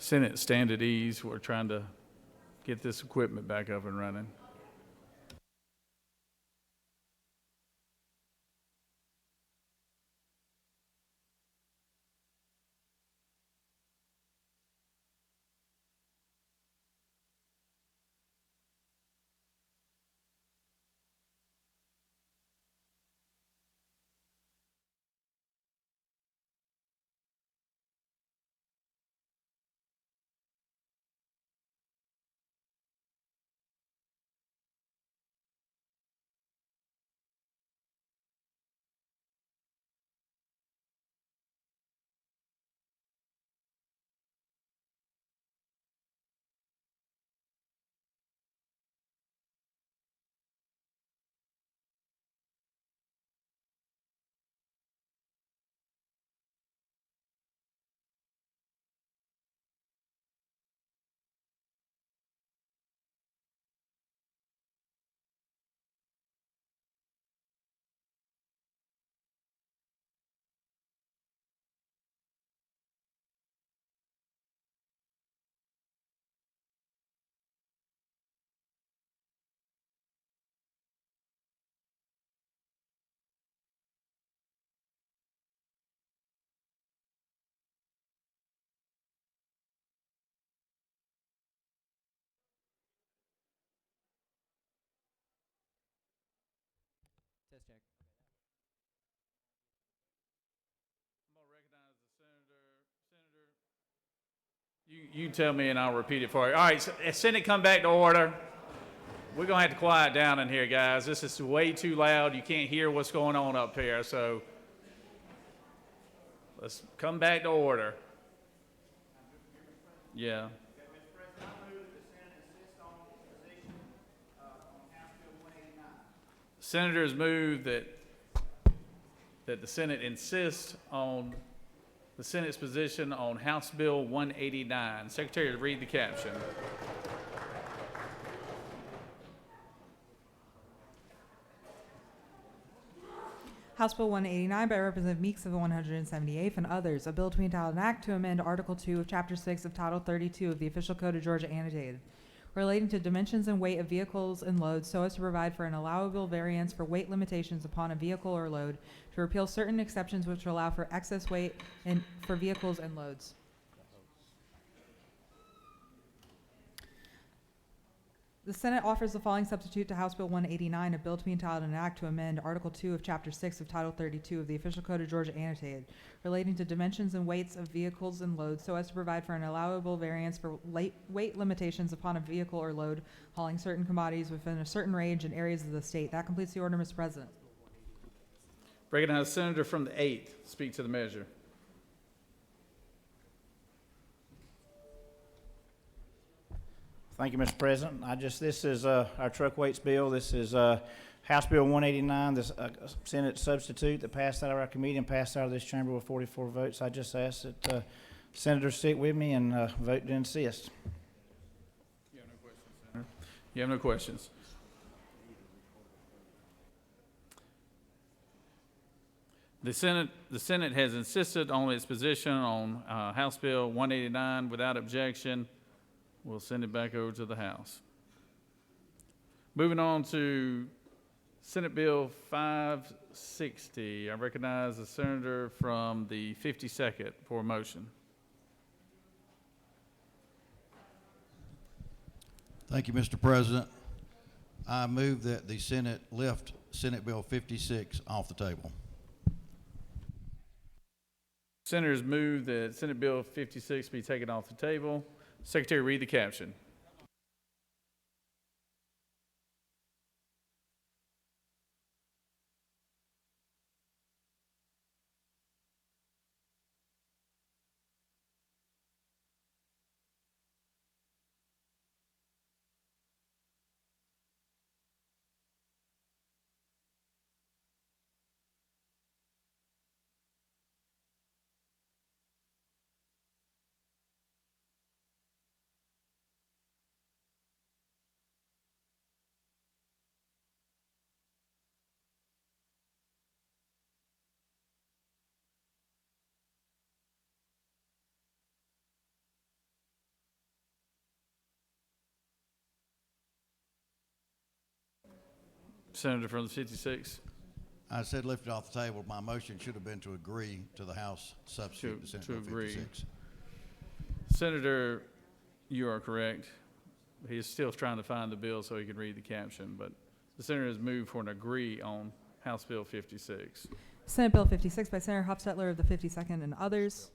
Senate, stand at ease. We're trying to get this equipment back up and running. Test check. I'm going to recognize the senator. You tell me and I'll repeat it for you. All right, so, Senate, come back to order. We're going to have to quiet down in here, guys. This is way too loud. You can't hear what's going on up here, so let's come back to order. Yeah. Senators move that the Senate insist on the Senate's position on House Bill 189. Secretary, read the caption. House Bill 189 by Representative Meeks of the 178th and others, a bill to be entitled an act to amend Article 2 of Chapter 6 of Title 32 of the Official Code of Georgia Annotated, relating to dimensions and weight of vehicles and loads so as to provide for an allowable variance for weight limitations upon a vehicle or load, to repeal certain exceptions which allow for excess weight for vehicles and loads. The Senate offers the following substitute to House Bill 189, a bill to be entitled an act to amend Article 2 of Chapter 6 of Title 32 of the Official Code of Georgia Annotated, relating to dimensions and weights of vehicles and loads so as to provide for an allowable variance for weight limitations upon a vehicle or load hauling certain commodities within a certain range in areas of the state. That completes the order, Mr. President. Recognize Senator from the 8th, speak to the measure. Thank you, Mr. President. This is our truck weights bill. This is House Bill 189, this Senate substitute that passed out of our committee and passed out of this chamber with 44 votes. I just ask that senators stick with me and vote to insist. You have no questions, Senator? You have no questions. The Senate has insisted on its position on House Bill 189 without objection. We'll send it back over to the House. Moving on to Senate Bill 560. I recognize the senator from the 52nd for a motion. Thank you, Mr. President. I move that the Senate lift Senate Bill 56 off the table. Senators move that Senate Bill 56 be taken off the table. Secretary, read the caption. Senator from the 56. I said lift it off the table. My motion should have been to agree to the House substitute to Senate Bill 56. Senator, you are correct. He is still trying to find the bill so he can read the caption, but the senator has moved for an agree on House Bill 56. Senate Bill 56 by Senator Hofstetler of the 52nd and others.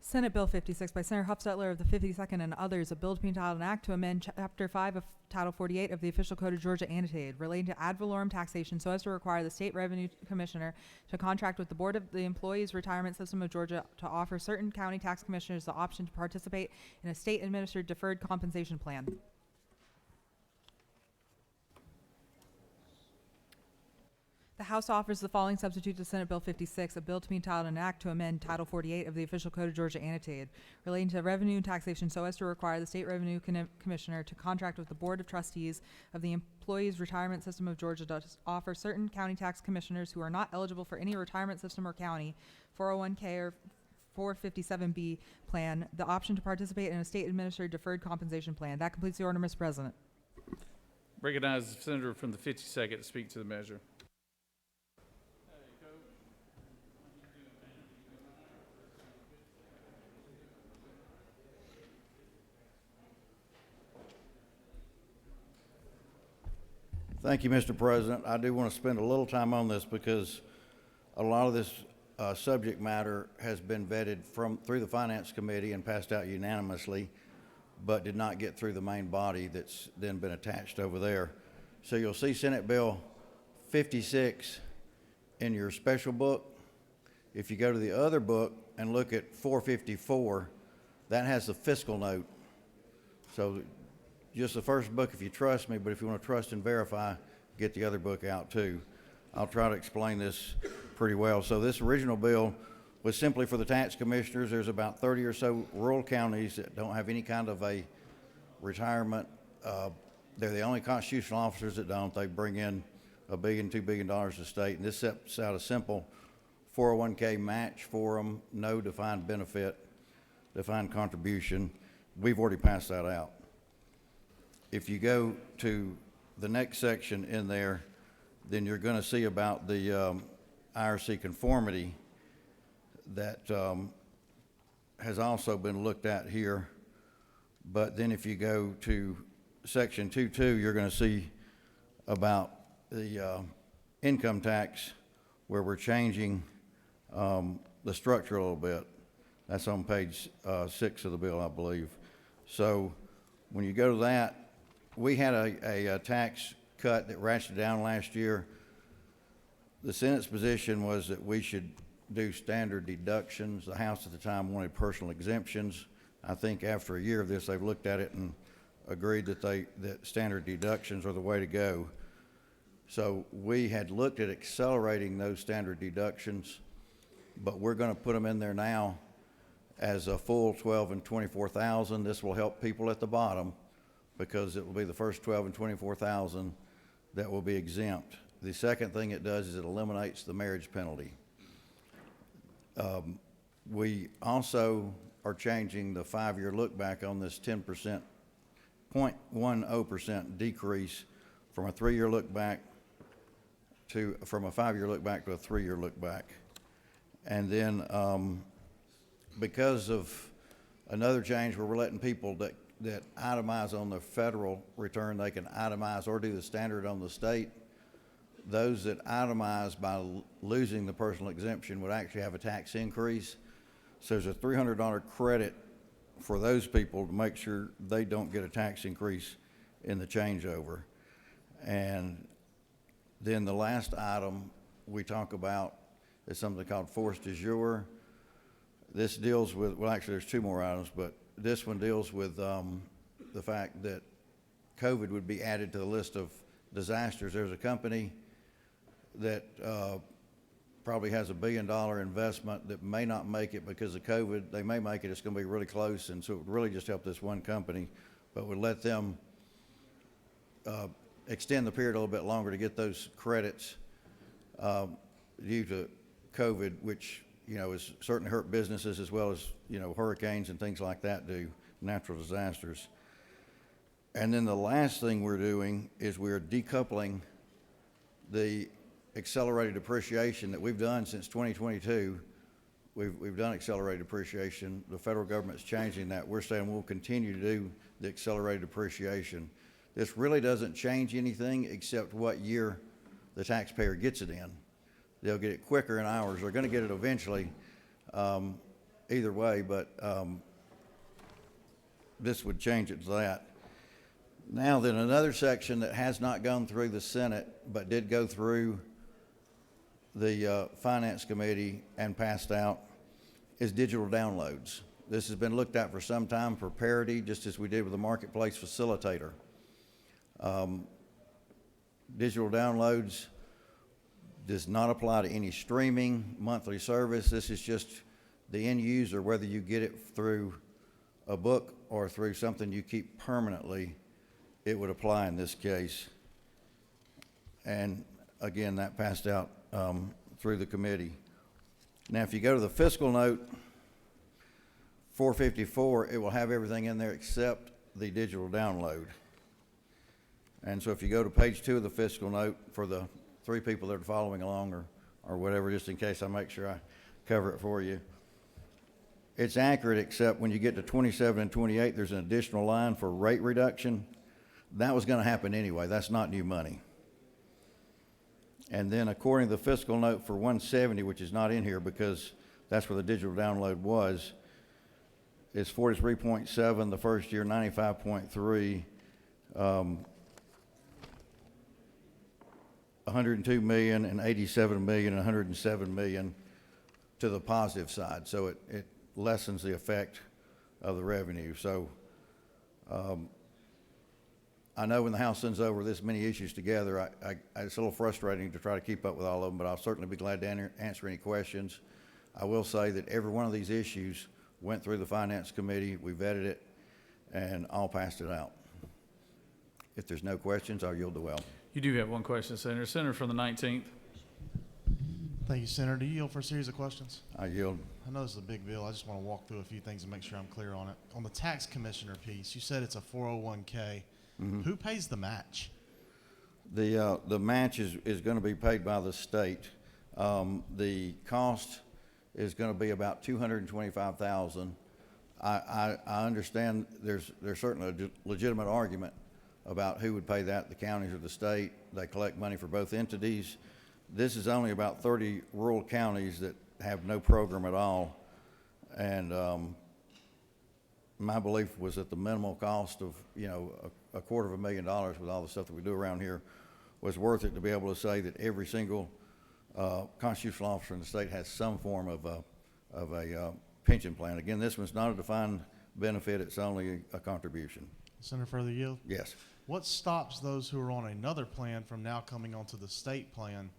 Senate Bill 56 by Senator Hofstetler of the 52nd and others, a bill to be entitled an act to amend Chapter 5 of Title 48 of the Official Code of Georgia annotated relating to ad valorem taxation so as to require the State Revenue Commissioner to contract with the Board of the Employees Retirement System of Georgia to offer certain county tax commissioners the option to participate in a state-administered deferred compensation plan. The House offers the following substitute to Senate Bill 56, a bill to be entitled an act to amend Title 48 of the Official Code of Georgia annotated relating to revenue and taxation so as to require the State Revenue Commissioner to contract with the Board of Trustees of the Employees Retirement System of Georgia to offer certain county tax commissioners who are not eligible for any retirement system or county 401k or 457B plan the option to participate in a state-administered deferred compensation plan. That completes the order, Mr. President. Recognize the senator from the 52nd to speak to the measure. Thank you, Mr. President. I do want to spend a little time on this because a lot of this subject matter has been vetted through the Finance Committee and passed out unanimously, but did not get through the main body that's then been attached over there. So you'll see Senate Bill 56 in your special book. If you go to the other book and look at 454, that has the fiscal note. So just the first book if you trust me, but if you want to trust and verify, get the other book out too. I'll try to explain this pretty well. So this original bill was simply for the tax commissioners. There's about 30 or so rural counties that don't have any kind of a retirement. They're the only constitutional officers that don't. They bring in $1 billion, $2 billion to state, and this sets out a simple 401k match for them, no defined benefit, defined contribution. We've already passed that out. if you go to the next section in there, then you're going to see about the IRC conformity that has also been looked at here. But then if you go to section 2.2, you're going to see about the income tax, where we're changing the structure a little bit. That's on page 6 of the bill, I believe. So when you go to that, we had a tax cut that ratcheted down last year. The Senate's position was that we should do standard deductions. The House at the time wanted personal exemptions. I think after a year of this, they've looked at it and agreed that standard deductions are the way to go. So we had looked at accelerating those standard deductions, but we're going to put them in there now as a full 12 and 24,000. This will help people at the bottom because it will be the first 12 and 24,000 that will be exempt. The second thing it does is it eliminates the marriage penalty. We also are changing the 5-year look back on this 10%, 0.10% decrease from a 3-year look back from a 5-year look back to a 3-year look back. And then because of another change where we're letting people that itemize on the federal return, they can itemize or do the standard on the state. Those that itemize by losing the personal exemption would actually have a tax increase. So there's a $300 credit for those people to make sure they don't get a tax increase in the changeover. And then the last item we talk about is something called force de jure. This deals with, well, actually there's 2 more items, but this one deals with the fact that COVID would be added to the list of disasters. There's a company that probably has $1 billion investment that may not make it because of COVID. They may make it, it's going to be really close, and so it would really just help this one company, but would let them extend the period a little bit longer to get those credits due to COVID, which, you know, has certainly hurt businesses as well as, you know, hurricanes and things like that do, natural disasters. And then the last thing we're doing is we're decoupling the accelerated depreciation that we've done since 2022. We've done accelerated depreciation. The federal government's changing that. We're saying we'll continue to do the accelerated depreciation. This really doesn't change anything except what year the taxpayer gets it in. They'll get it quicker in ours. They're going to get it eventually, either way, but this would change it to that. Now then, another section that has not gone through the Senate but did go through the Finance Committee and passed out is digital downloads. This has been looked at for some time for parity, just as we did with the Marketplace Facilitator. Digital downloads does not apply to any streaming, monthly service. This is just the end user, whether you get it through a book or through something you keep permanently, it would apply in this case. And again, that passed out through the committee. Now, if you go to the fiscal note 454, it will have everything in there except the digital download. And so if you go to page 2 of the fiscal note, for the 3 people that are following along or whatever, just in case I make sure I cover it for you, it's accurate except when you get to 27 and 28, there's an additional line for rate reduction. That was going to happen anyway. That's not new money. And then according to the fiscal note for 170, which is not in here because that's where the digital download was, it's 43.7 the first year, 95.3, 102 million and 87 million and 107 million to the positive side. So it lessens the effect of the revenue. So I know when the House sends over this many issues together, it's a little frustrating to try to keep up with all of them, but I'll certainly be glad to answer any questions. I will say that every one of these issues went through the Finance Committee, we vetted it, and all passed it out. If there's no questions, I'll yield the well. You do have one question, Senator. Senator from the 19th. Thank you, Senator. Do you yield for a series of questions? I yield. I know this is a big bill. I just want to walk through a few things and make sure I'm clear on it. On the tax commissioner piece, you said it's a 401k. Who pays the match? The match is going to be paid by the state. The cost is going to be about $225,000. I understand there's certainly a legitimate argument about who would pay that, the counties or the state. They collect money for both entities. This is only about 30 rural counties that have no program at all. And my belief was that the minimal cost of, a $250,000 with all the stuff that we do around here was worth it to be able to say that every single constitutional officer in the state has some form of a pension plan. Again, this one's not a defined benefit, it's only a contribution. Senator Further Yield? Yes. What stops those who are on another plan from now coming onto the state plan,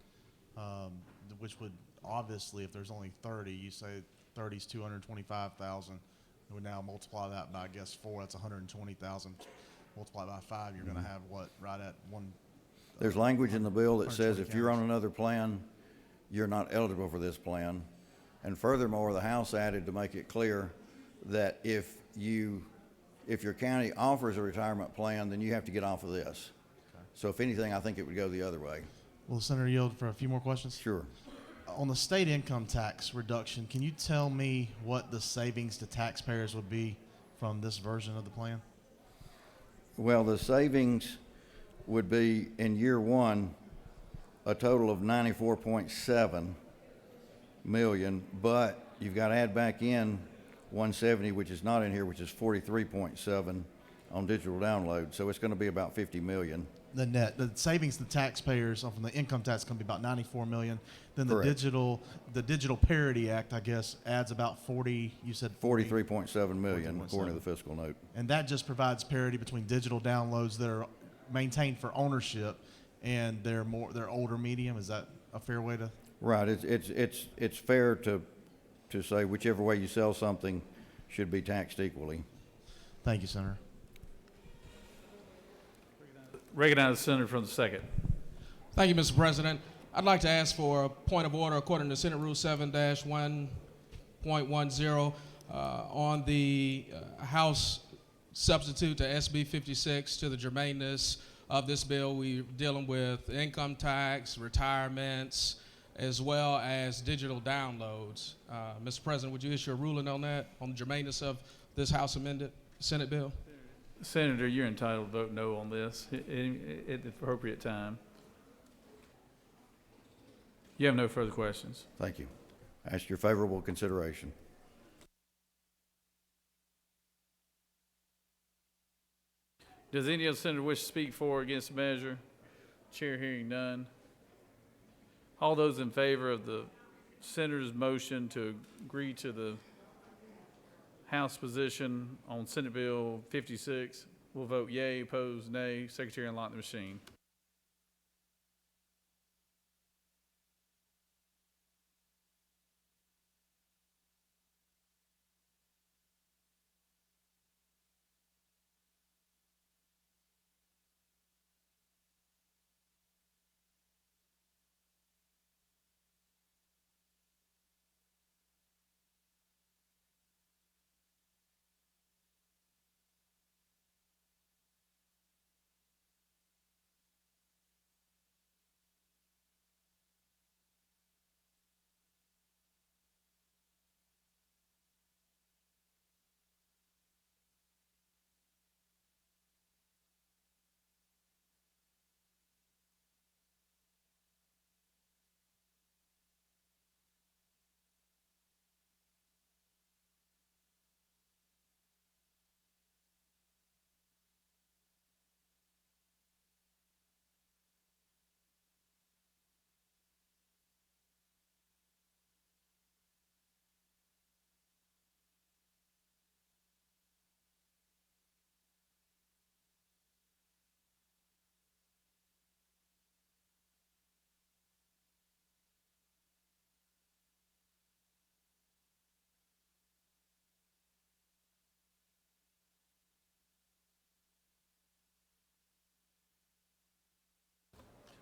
which would obviously, if there's only 30, you say 30 is 225,000, we would now multiply that by, I guess, 4, that's 120,000. Multiply by 5, you're going to have what, right at 1? There's language in the bill that says if you're on another plan, you're not eligible for this plan. And furthermore, the House added to make it clear that if your county offers a retirement plan, then you have to get off of this. Okay. So if anything, I think it would go the other way. Will the Senator yield for a few more questions? Sure. On the state income tax reduction, can you tell me what the savings to taxpayers would be from this version of the plan? Well, the savings would be in year one a total of $94.7 million, but you've got to add back in 170, which is not in here, which is 43.7 on digital download. So it's going to be about 50 million. The savings to taxpayers from the income tax is going to be about 94 million. Then the Correct. Digital Parity Act, I guess, adds about 40. You said 43.7 million, according to the fiscal note. And that just provides parity between digital downloads that are maintained for ownership and their older medium. Is that a fair way to? Right. It's fair to say whichever way you sell something should be taxed equally. Thank you, Senator. Recognize the senator from the second. Thank you, Mr. President. I'd like to ask for a point of order according to Senate Rule 7-1.10 on the House substitute to SB 56 to the germaneness of this bill. We're dealing with income tax, retirements, as well as digital downloads. Mr. President, would you issue a ruling on that, on the germaneness of this House amended Senate bill? Senator, you're entitled to vote no on this at the appropriate time. You have no further questions. Thank you. I ask your favorable consideration. Does any other senator wish to speak for or against the measure? Chair hearing none. All those in favor of the senator's motion to agree to the House position on Senate Bill 56 will vote yea, opposed nay. Secretary, unlock the machine.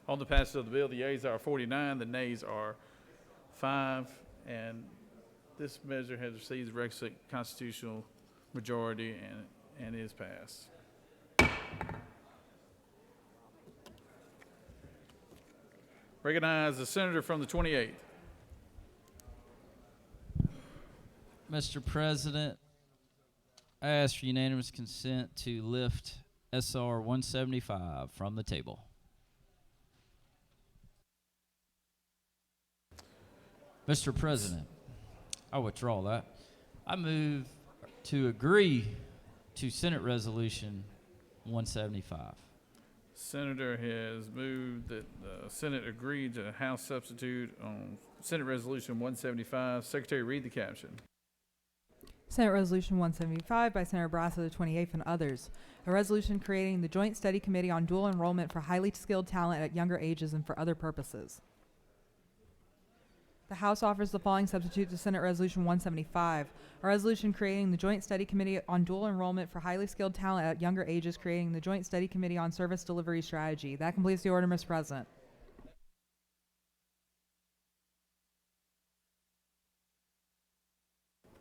On the passage of the bill, the yeas are 49, the nays are 5, and this measure has received the requisite constitutional majority and is passed. Recognize the senator from the 28th. Mr. President, I ask for unanimous consent to lift SR 175 from the table. Mr. President, I withdraw that. I move to agree to Senate Resolution 175. Senator has moved that the Senate agree to House substitute on Senate Resolution 175. Secretary, read the caption. Senate Resolution 175 by Senator Brasso, the 28th, and others. A resolution creating the Joint Study Committee on Dual Enrollment for highly skilled talent at younger ages and for other purposes. The House offers the following substitute to Senate Resolution 175. A resolution creating the Joint Study Committee on Dual Enrollment for highly skilled talent at younger ages, creating the Joint Study Committee on Service Delivery Strategy. That completes the order, Mr. President.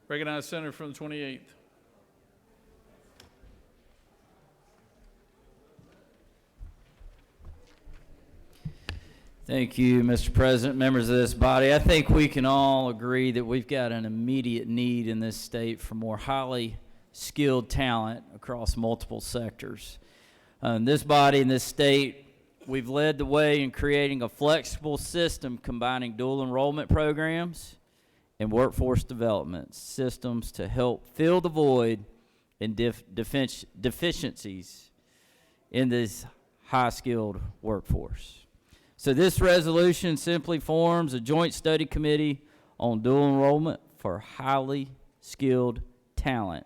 Recognize senator from the 28th. Thank you, Mr. President, members of this body. I think we can all agree that we've got an immediate need in this state for more highly skilled talent across multiple sectors. This body in this state, we've led the way in creating a flexible system combining dual enrollment programs and workforce development systems to help fill the void and deficiencies in this high-skilled workforce. So this resolution simply forms a joint study committee on dual enrollment for highly skilled talent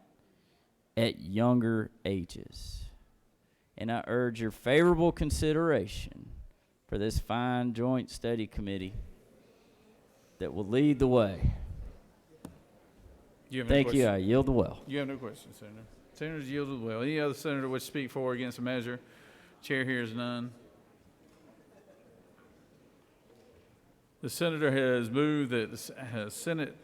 at younger ages. And I urge your favorable consideration for this fine joint study committee that will lead the way. Thank you. I yield the well. You have no questions, Senator. Senators yielded the well. Any other senator wish to speak for or against the measure? Chair hears none. The senator has moved that the Senate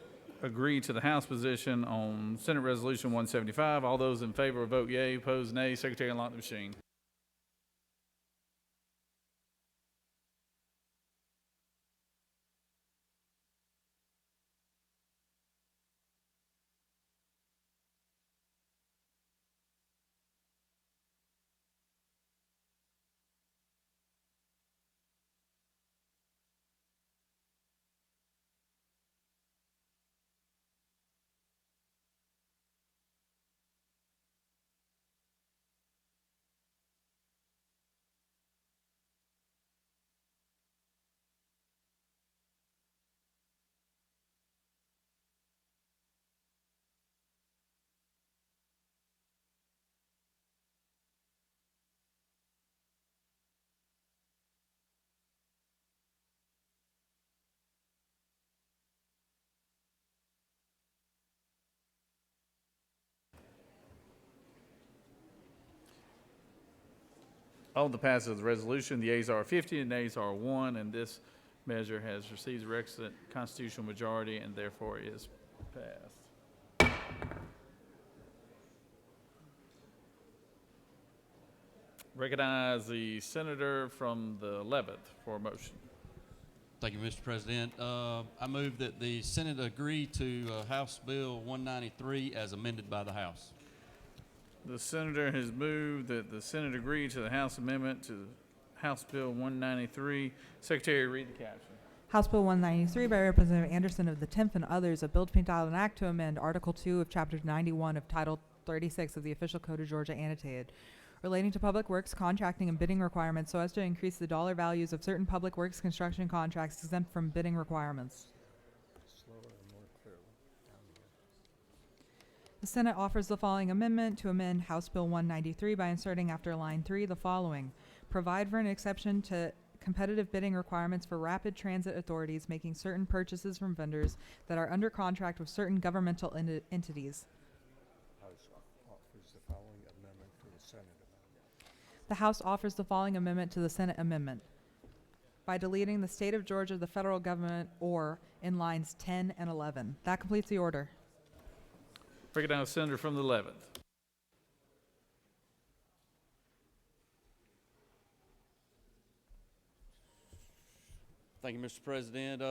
agree to the House position on Senate Resolution 175. All those in favor vote yea, opposed nay. Secretary, unlock the machine. On the passage of the resolution, the yeas are 50 and nays are 1, and this measure has received the requisite constitutional majority and therefore is passed. Recognize the senator from the 11th for a motion. Thank you, Mr. President. I move that the Senate agree to House Bill 193 as amended by the House. The senator has moved that the Senate agree to the House amendment to House Bill 193. Secretary, read the caption. House Bill 193 by Representative Anderson of the 10th and others, a bill to be entitled an act to amend Article 2 of Chapter 91 of Title 36 of the Official Code of Georgia annotated, relating to public works contracting and bidding requirements so as to increase the dollar values of certain public works construction contracts exempt from bidding requirements. The Senate offers the following amendment to amend House Bill 193 by inserting after line 3 the following. Provide for an exception to competitive bidding requirements for rapid transit authorities making certain purchases from vendors that are under contract with certain governmental entities. The House offers the following amendment to the Senate amendment by deleting the state of Georgia, the federal government, or in lines 10 and 11. That completes the order. Recognize senator from the 11th. Thank you, Mr. President.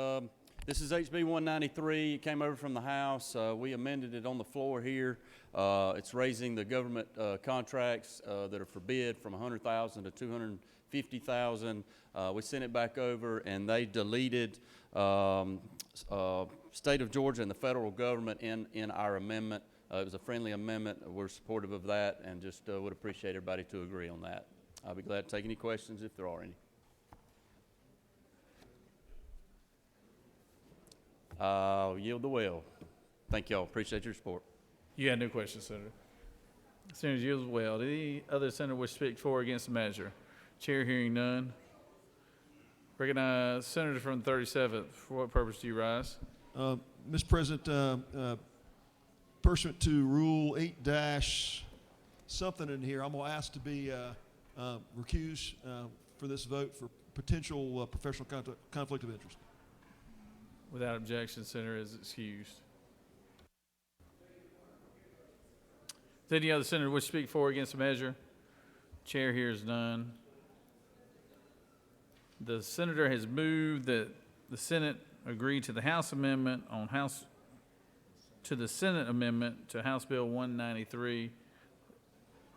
This is HB 193. It came over from the House. We amended it on the floor here. It's raising the government contracts that are for bid from $100,000 to $250,000. We sent it back over, and they deleted state of Georgia and the federal government in our amendment. It was a friendly amendment. We're supportive of that, and just would appreciate everybody to agree on that. I'll be glad to take any questions if there are any. I'll yield the well. Thank y'all. Appreciate your support. You got no questions, Senator. Senator yields the well. Did any other senator wish to speak for or against the measure? Chair hearing none. Recognize Senator from the 37th. For what purpose do you rise? Mr. President, pursuant to Rule 8- something in here, I'm going to ask to be recused for this vote for potential professional conflict of interest. Without objection, Senator is excused. Does any other senator wish to speak for or against the measure? Chair hears none. The senator has moved that the Senate agree to the House amendment to the Senate amendment to House Bill 193.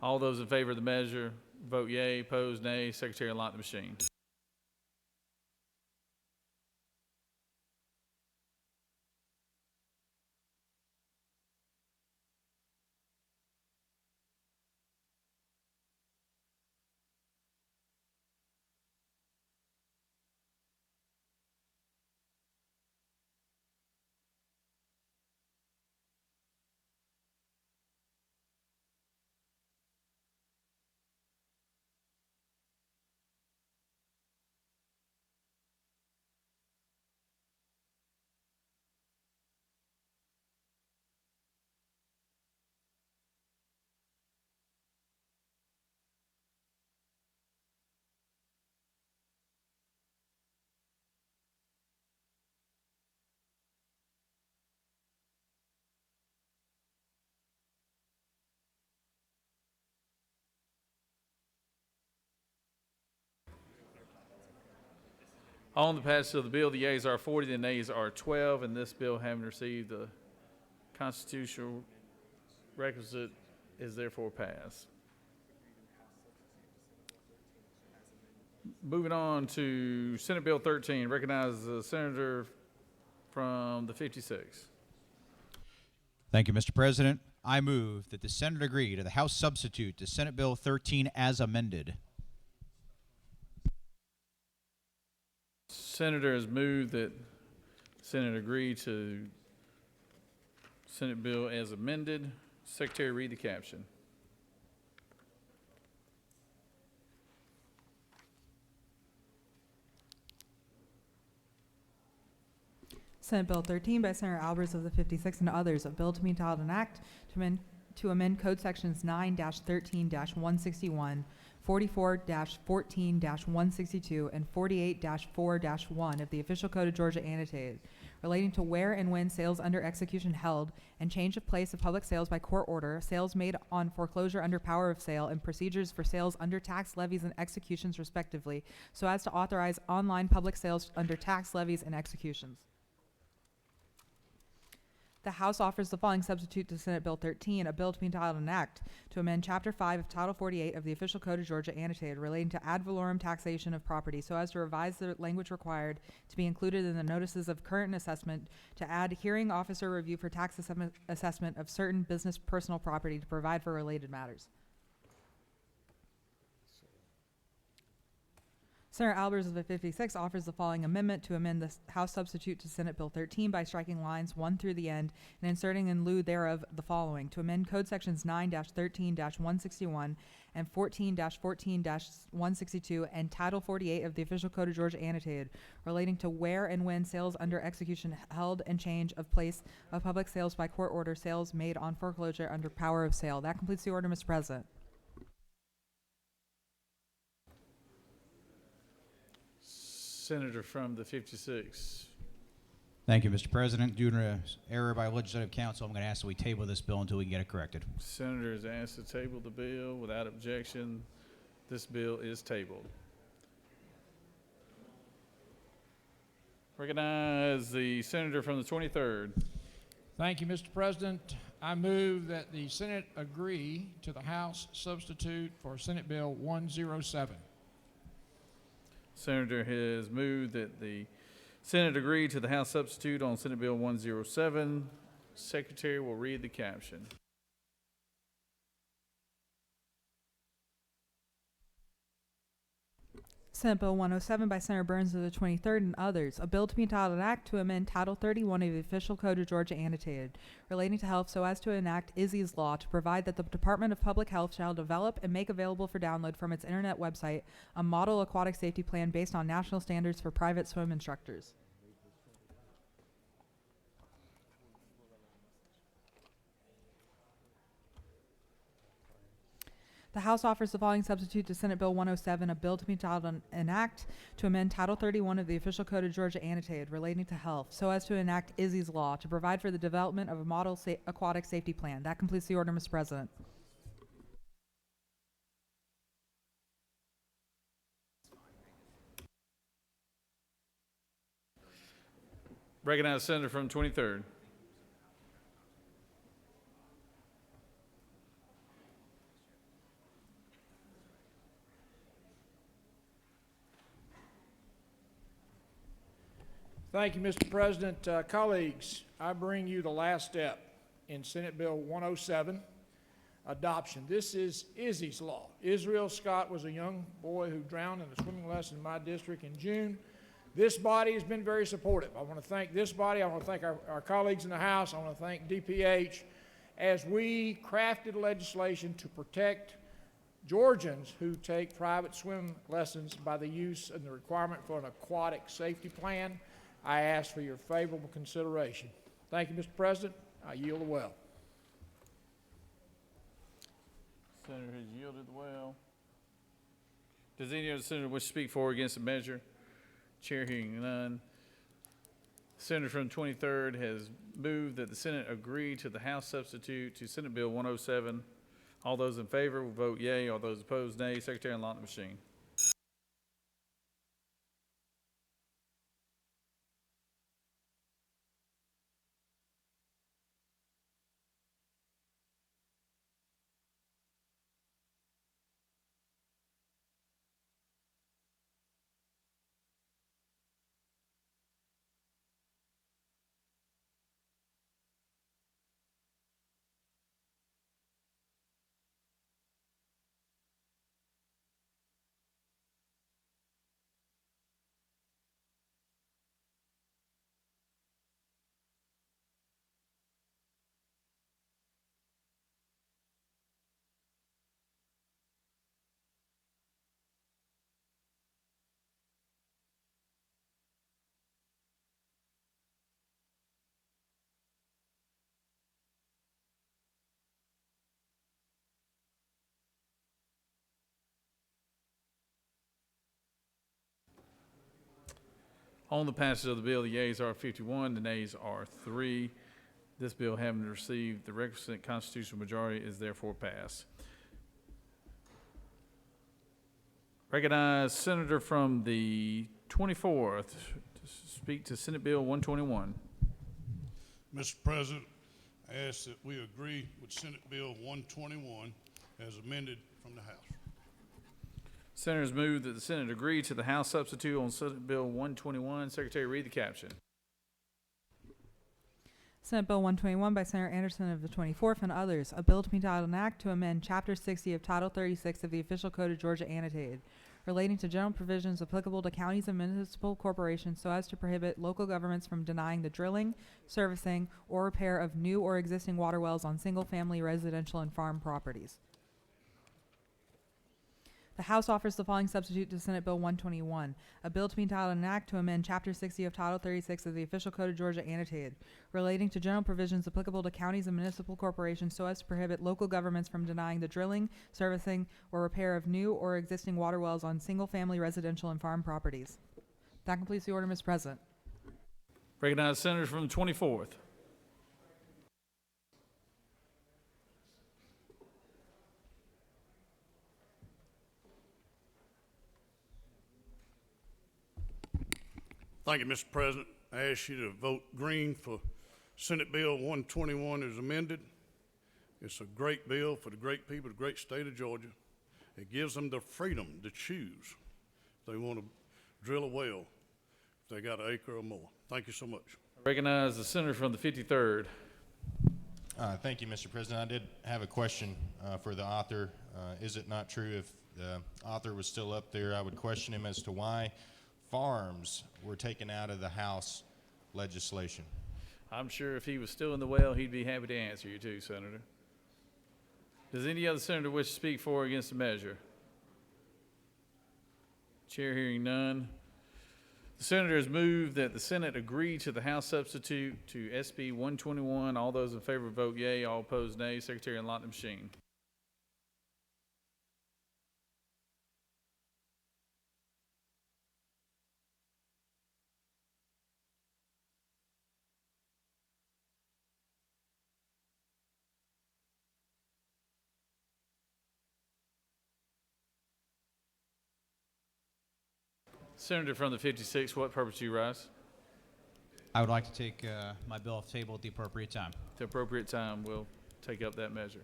All those in favor of the measure, vote yea. Opposed, nay. Secretary, unlock the machine. On the passage of the bill, the yeas are 40, the nays are 12, and this bill, having received the constitutional requisite, is therefore passed. Moving on to Senate Bill 13, recognize the senator from the 56. Thank you, Mr. President. I move that the Senate agree to the House substitute to Senate Bill 13 as amended. Senator has moved that the Senate agree to Senate bill as amended. Secretary, read the caption. Senate Bill 13 by Senator Albers of the 56 and others, a bill to be entitled an act to amend Code Sections 9-13-161, 44-14-162, and 48-4-1 of the Official Code of Georgia annotated, relating to where and when sales under execution held and change of place of public sales by court order, sales made on foreclosure under power of sale, and procedures for sales under tax levies and executions respectively, so as to authorize online public sales under tax levies and executions. The House offers the following substitute to Senate Bill 13, a bill to be entitled an act to amend Chapter 5 of Title 48 of the Official Code of Georgia annotated relating to ad valorem taxation of property so as to revise the language required to be included in the notices of current assessment to add hearing officer review for tax assessment of certain business personal property to provide for related matters. Senator Albers of the 56 offers the following amendment to amend the House substitute to Senate Bill 13 by striking lines 1 through the end and inserting in lieu thereof the following: to amend Code Sections 9-13-161 and 14-14-162 and Title 48 of the Official Code of Georgia annotated, relating to where and when sales under execution held and change of place of public sales by court order, sales made on foreclosure under power of sale. That completes the order, Mr. President. Senator from the 56. Thank you, Mr. President. Due to an error by Legislative Council, I'm going to ask that we table this bill until we can get it corrected. Senator is asked to table the bill. Without objection, this bill is tabled. Recognize the senator from the 23rd. Thank you, Mr. President. I move that the Senate agree to the House substitute for Senate Bill 107. Senator has moved that the Senate agree to the House substitute on Senate Bill 107. Secretary will read the caption. Senate Bill 107 by Senator Burns of the 23rd and others. A bill to be entitled an act to amend Title 31 of the Official Code of Georgia annotated relating to health so as to enact Izzy's Law to provide that the Department of Public Health shall develop and make available for download from its internet website a model aquatic safety plan based on national standards for private swim instructors. The House offers the following substitute to Senate Bill 107, a bill to be entitled an act to amend Title 31 of the Official Code of Georgia annotated relating to health so as to enact Izzy's Law to provide for the development of a model aquatic safety plan. That completes the order, Mr. President. Recognize the senator from the 23rd. Thank you, Mr. President. Colleagues, I bring you the last step in Senate Bill 107, adoption. This is Izzy's Law. Israel Scott was a young boy who drowned in a swimming lesson in my district in June. This body has been very supportive. I want to thank this body. I want to thank our colleagues in the House. I want to thank DPH as we crafted legislation to protect Georgians who take private swim lessons by the use and the requirement for an aquatic safety plan. I ask for your favorable consideration. Thank you, Mr. President. I yield the well. Senator has yielded the well. Does any other senator wish to speak for or against the measure? Chair hearing none. Senator from the 23rd has moved that the Senate agree to the House substitute to Senate Bill 107. All those in favor will vote yea. All those opposed, nay. Secretary, unlock the machine. On the passage of the bill, the yeas are 51, the nays are 3. This bill, having received the requisite constitutional majority, is therefore passed. Recognize Senator from the 24th to speak to Senate Bill 121. Mr. President, I ask that we agree with Senate Bill 121 as amended from the House. Senators move that the Senate agree to the House substitute on Senate Bill 121. Secretary, read the caption. Senate Bill 121 by Senator Anderson of the 24th and others. A bill to be entitled an act to amend Chapter 60 of Title 36 of the Official Code of Georgia annotated relating to general provisions applicable to counties and municipal corporations so as to prohibit local governments from denying the drilling, servicing, or repair of new or existing water wells on single-family residential and farm properties. The House offers the following substitute to Senate Bill 121, a bill to be entitled an act to amend Chapter 60 of Title 36 of the Official Code of Georgia annotated, relating to general provisions applicable to counties and municipal corporations so as to prohibit local governments from denying the drilling, servicing, or repair of new or existing water wells on single-family residential and farm properties. That completes the order, Mr. President. Recognize Senators from the 24th. Thank you, Mr. President. I ask you to vote green for Senate Bill 121 as amended. It's a great bill for the great people of the great state of Georgia. It gives them the freedom to choose if they want to drill a well, if they got an acre or more. Thank you so much. I recognize the senator from the 53rd. Thank you, Mr. President. I did have a question for the author. Is it not true if the author was still up there, I would question him as to why farms were taken out of the House legislation? I'm sure if he was still in the well, he'd be happy to answer you too, Senator. Does any other senator wish to speak for or against the measure? Chair hearing none. The senator has moved that the Senate agree to the House substitute to SB 121. All those in favor vote yea, all opposed nay. Secretary, unlock the machine. Senator from the 56th, what purpose do you rise? I would like to take my bill off the table at the appropriate time. At the appropriate time, we'll take up that measure.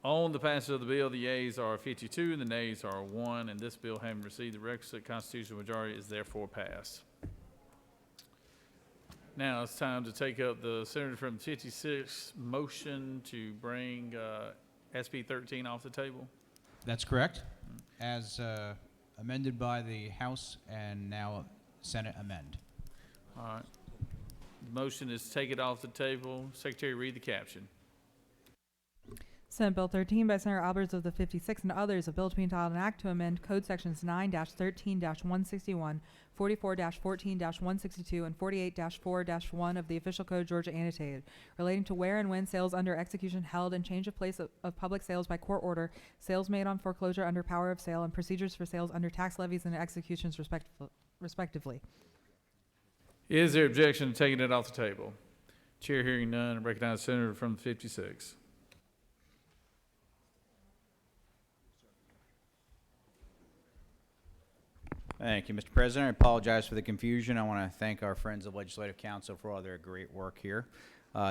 On the passage of the bill, the yeas are 52 and the nays are 1, and this bill, having received the requisite constitutional majority, is therefore passed. Now it's time to take up the senator from 56 motion to bring SB 13 off the table. That's correct. As amended by the House and now Senate amend. All right. The motion is to take it off the table. Secretary, read the caption. Senate Bill 13 by Senator Alberts of the 56th and others, a bill to be entitled an act to amend Code Sections 9-13-161, 44-14-162, and 48-4-1 of the Official Code Georgia Annotated, relating to where and when sales under execution held and change of place of public sales by court order, sales made on foreclosure under power of sale, and procedures for sales under tax levies and executions respectively. Is there objection to taking it off the table? Chair hearing none, I recognize the senator from the 56. Thank you, Mr. President. I apologize for the confusion. I want to thank our friends of Legislative Council for all their great work here.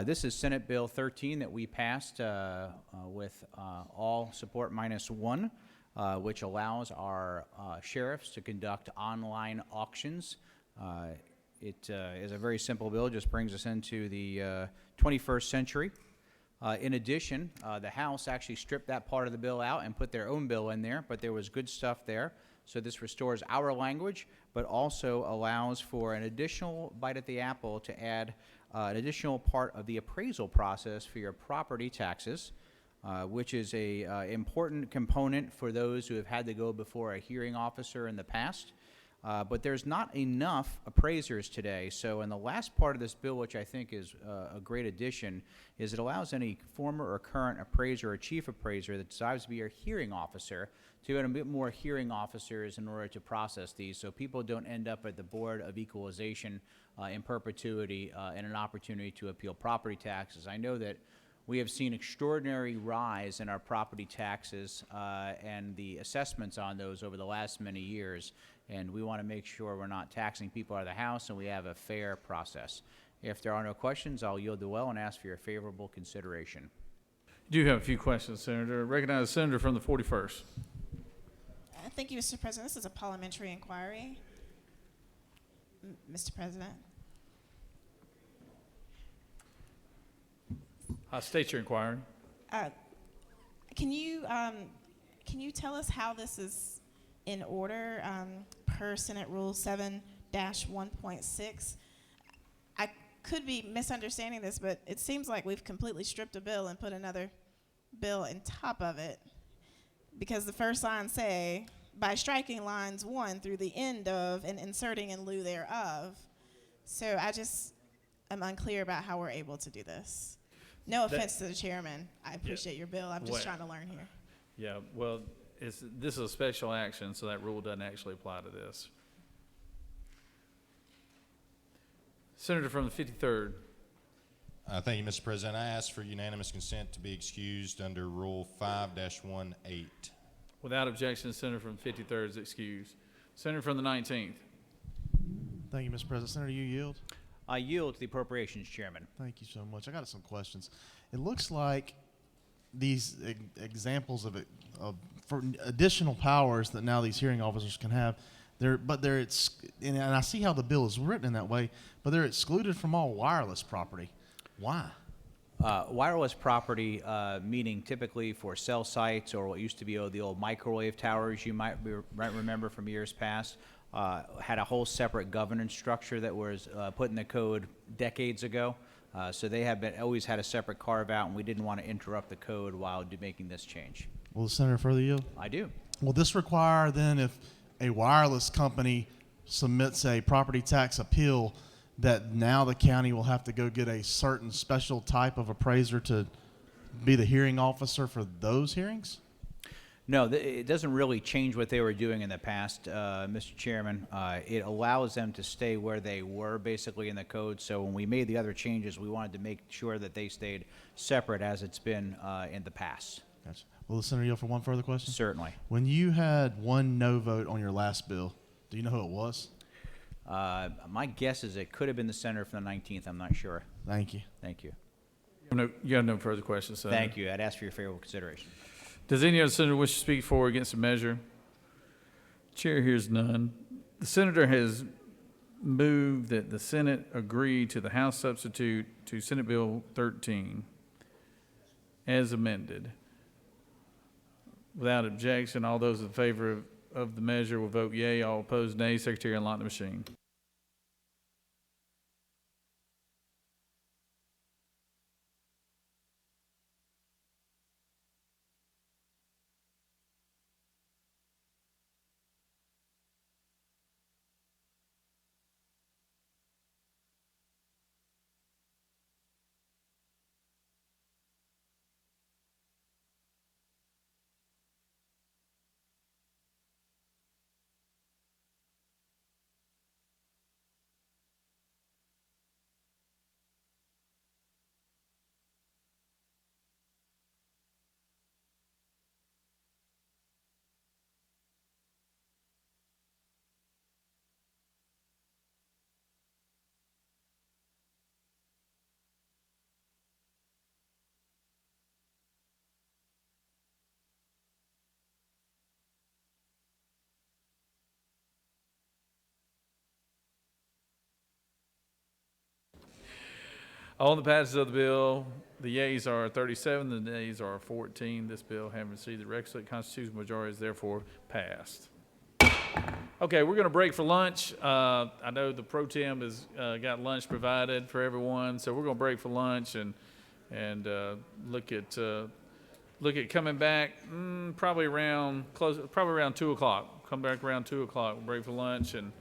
This is Senate Bill 13 that we passed with all support minus 1, which allows our sheriffs to conduct online auctions. It is a very simple bill, just brings us into the 21st century. In addition, the House actually stripped that part of the bill out and put their own bill in there, but there was good stuff there. So this restores our language, but also allows for an additional bite at the apple to add an additional part of the appraisal process for your property taxes, which is a important component for those who have had to go before a hearing officer in the past. But there's not enough appraisers today. So in the last part of this bill, which I think is a great addition, is it allows any former or current appraiser or chief appraiser that desires to be your hearing officer to get a bit more hearing officers in order to process these, so people don't end up at the Board of Equalization in perpetuity and an opportunity to appeal property taxes. I know that we have seen extraordinary rise in our property taxes and the assessments on those over the last many years, and we want to make sure we're not taxing people out of the house and we have a fair process. If there are no questions, I'll yield the well and ask for your favorable consideration. You do have a few questions, Senator. Recognize the senator from the 41st. Thank you, Mr. President. This is a parliamentary inquiry. Mr. President. State your inquiry. Can you tell us how this is in order per Senate Rule 7-1.6? I could be misunderstanding this, but it seems like we've completely stripped a bill and put another bill on top of it, because the first line say by striking lines 1 through the end of and inserting in lieu thereof. So I just am unclear about how we're able to do this. No offense to the chairman. I appreciate your bill. I'm just Well- trying to learn here. Yeah, well, this is a special action, so that rule doesn't actually apply to this. Senator from the 53rd. Thank you, Mr. President. I ask for unanimous consent to be excused under Rule 5-18. Without objection, the senator from the 53rd is excused. Senator from the 19th. Thank you, Mr. President. Senator, you yield? I yield to the Appropriations Chairman. Thank you so much. I got some questions. It looks like these examples of for additional powers that now these hearing officers can have, and I see how the bill is written in that way, but they're excluded from all wireless property. Why? Wireless property, meaning typically for cell sites or what used to be the old microwave towers you might remember from years past, had a whole separate governance structure that was put in the code decades ago. So they have always had a separate carve out, and we didn't want to interrupt the code while making this change. Will the senator further yield? I do. Will this require then, if a wireless company submits a property tax appeal, that now the county will have to go get a certain special type of appraiser to be the hearing officer for those hearings? No, it doesn't really change what they were doing in the past, Mr. Chairman. It allows them to stay where they were basically in the code. So when we made the other changes, we wanted to make sure that they stayed separate as it's been in the past. Gotcha. Will the senator yield for one further question? Certainly. When you had one no vote on your last bill, do you know who it was? My guess is it could have been the senator from the 19th. I'm not sure. Thank you. Thank you. You have no further questions, Senator. Thank you. I'd ask for your favorable consideration. Does any other senator wish to speak for or against the measure? Chair hears none. The senator has moved that the Senate agree to the House substitute to Senate Bill 13 as amended. Without objection, all those in favor of the measure will vote yea. All opposed, nay. Secretary, unlock the machine. On the passage of the bill, the yeas are 37, the nays are 14. This bill, having received the requisite constitutional majority, is therefore passed. Okay, we're going to break for lunch. I know the pro tem has got lunch provided for everyone, so we're going to break for lunch and look at coming back probably around 2 o'clock. Come back around 2 o'clock. We'll break for lunch and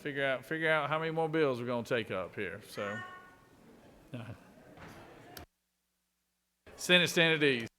figure out how many more bills we're going to take up here. So, Senate stand at ease.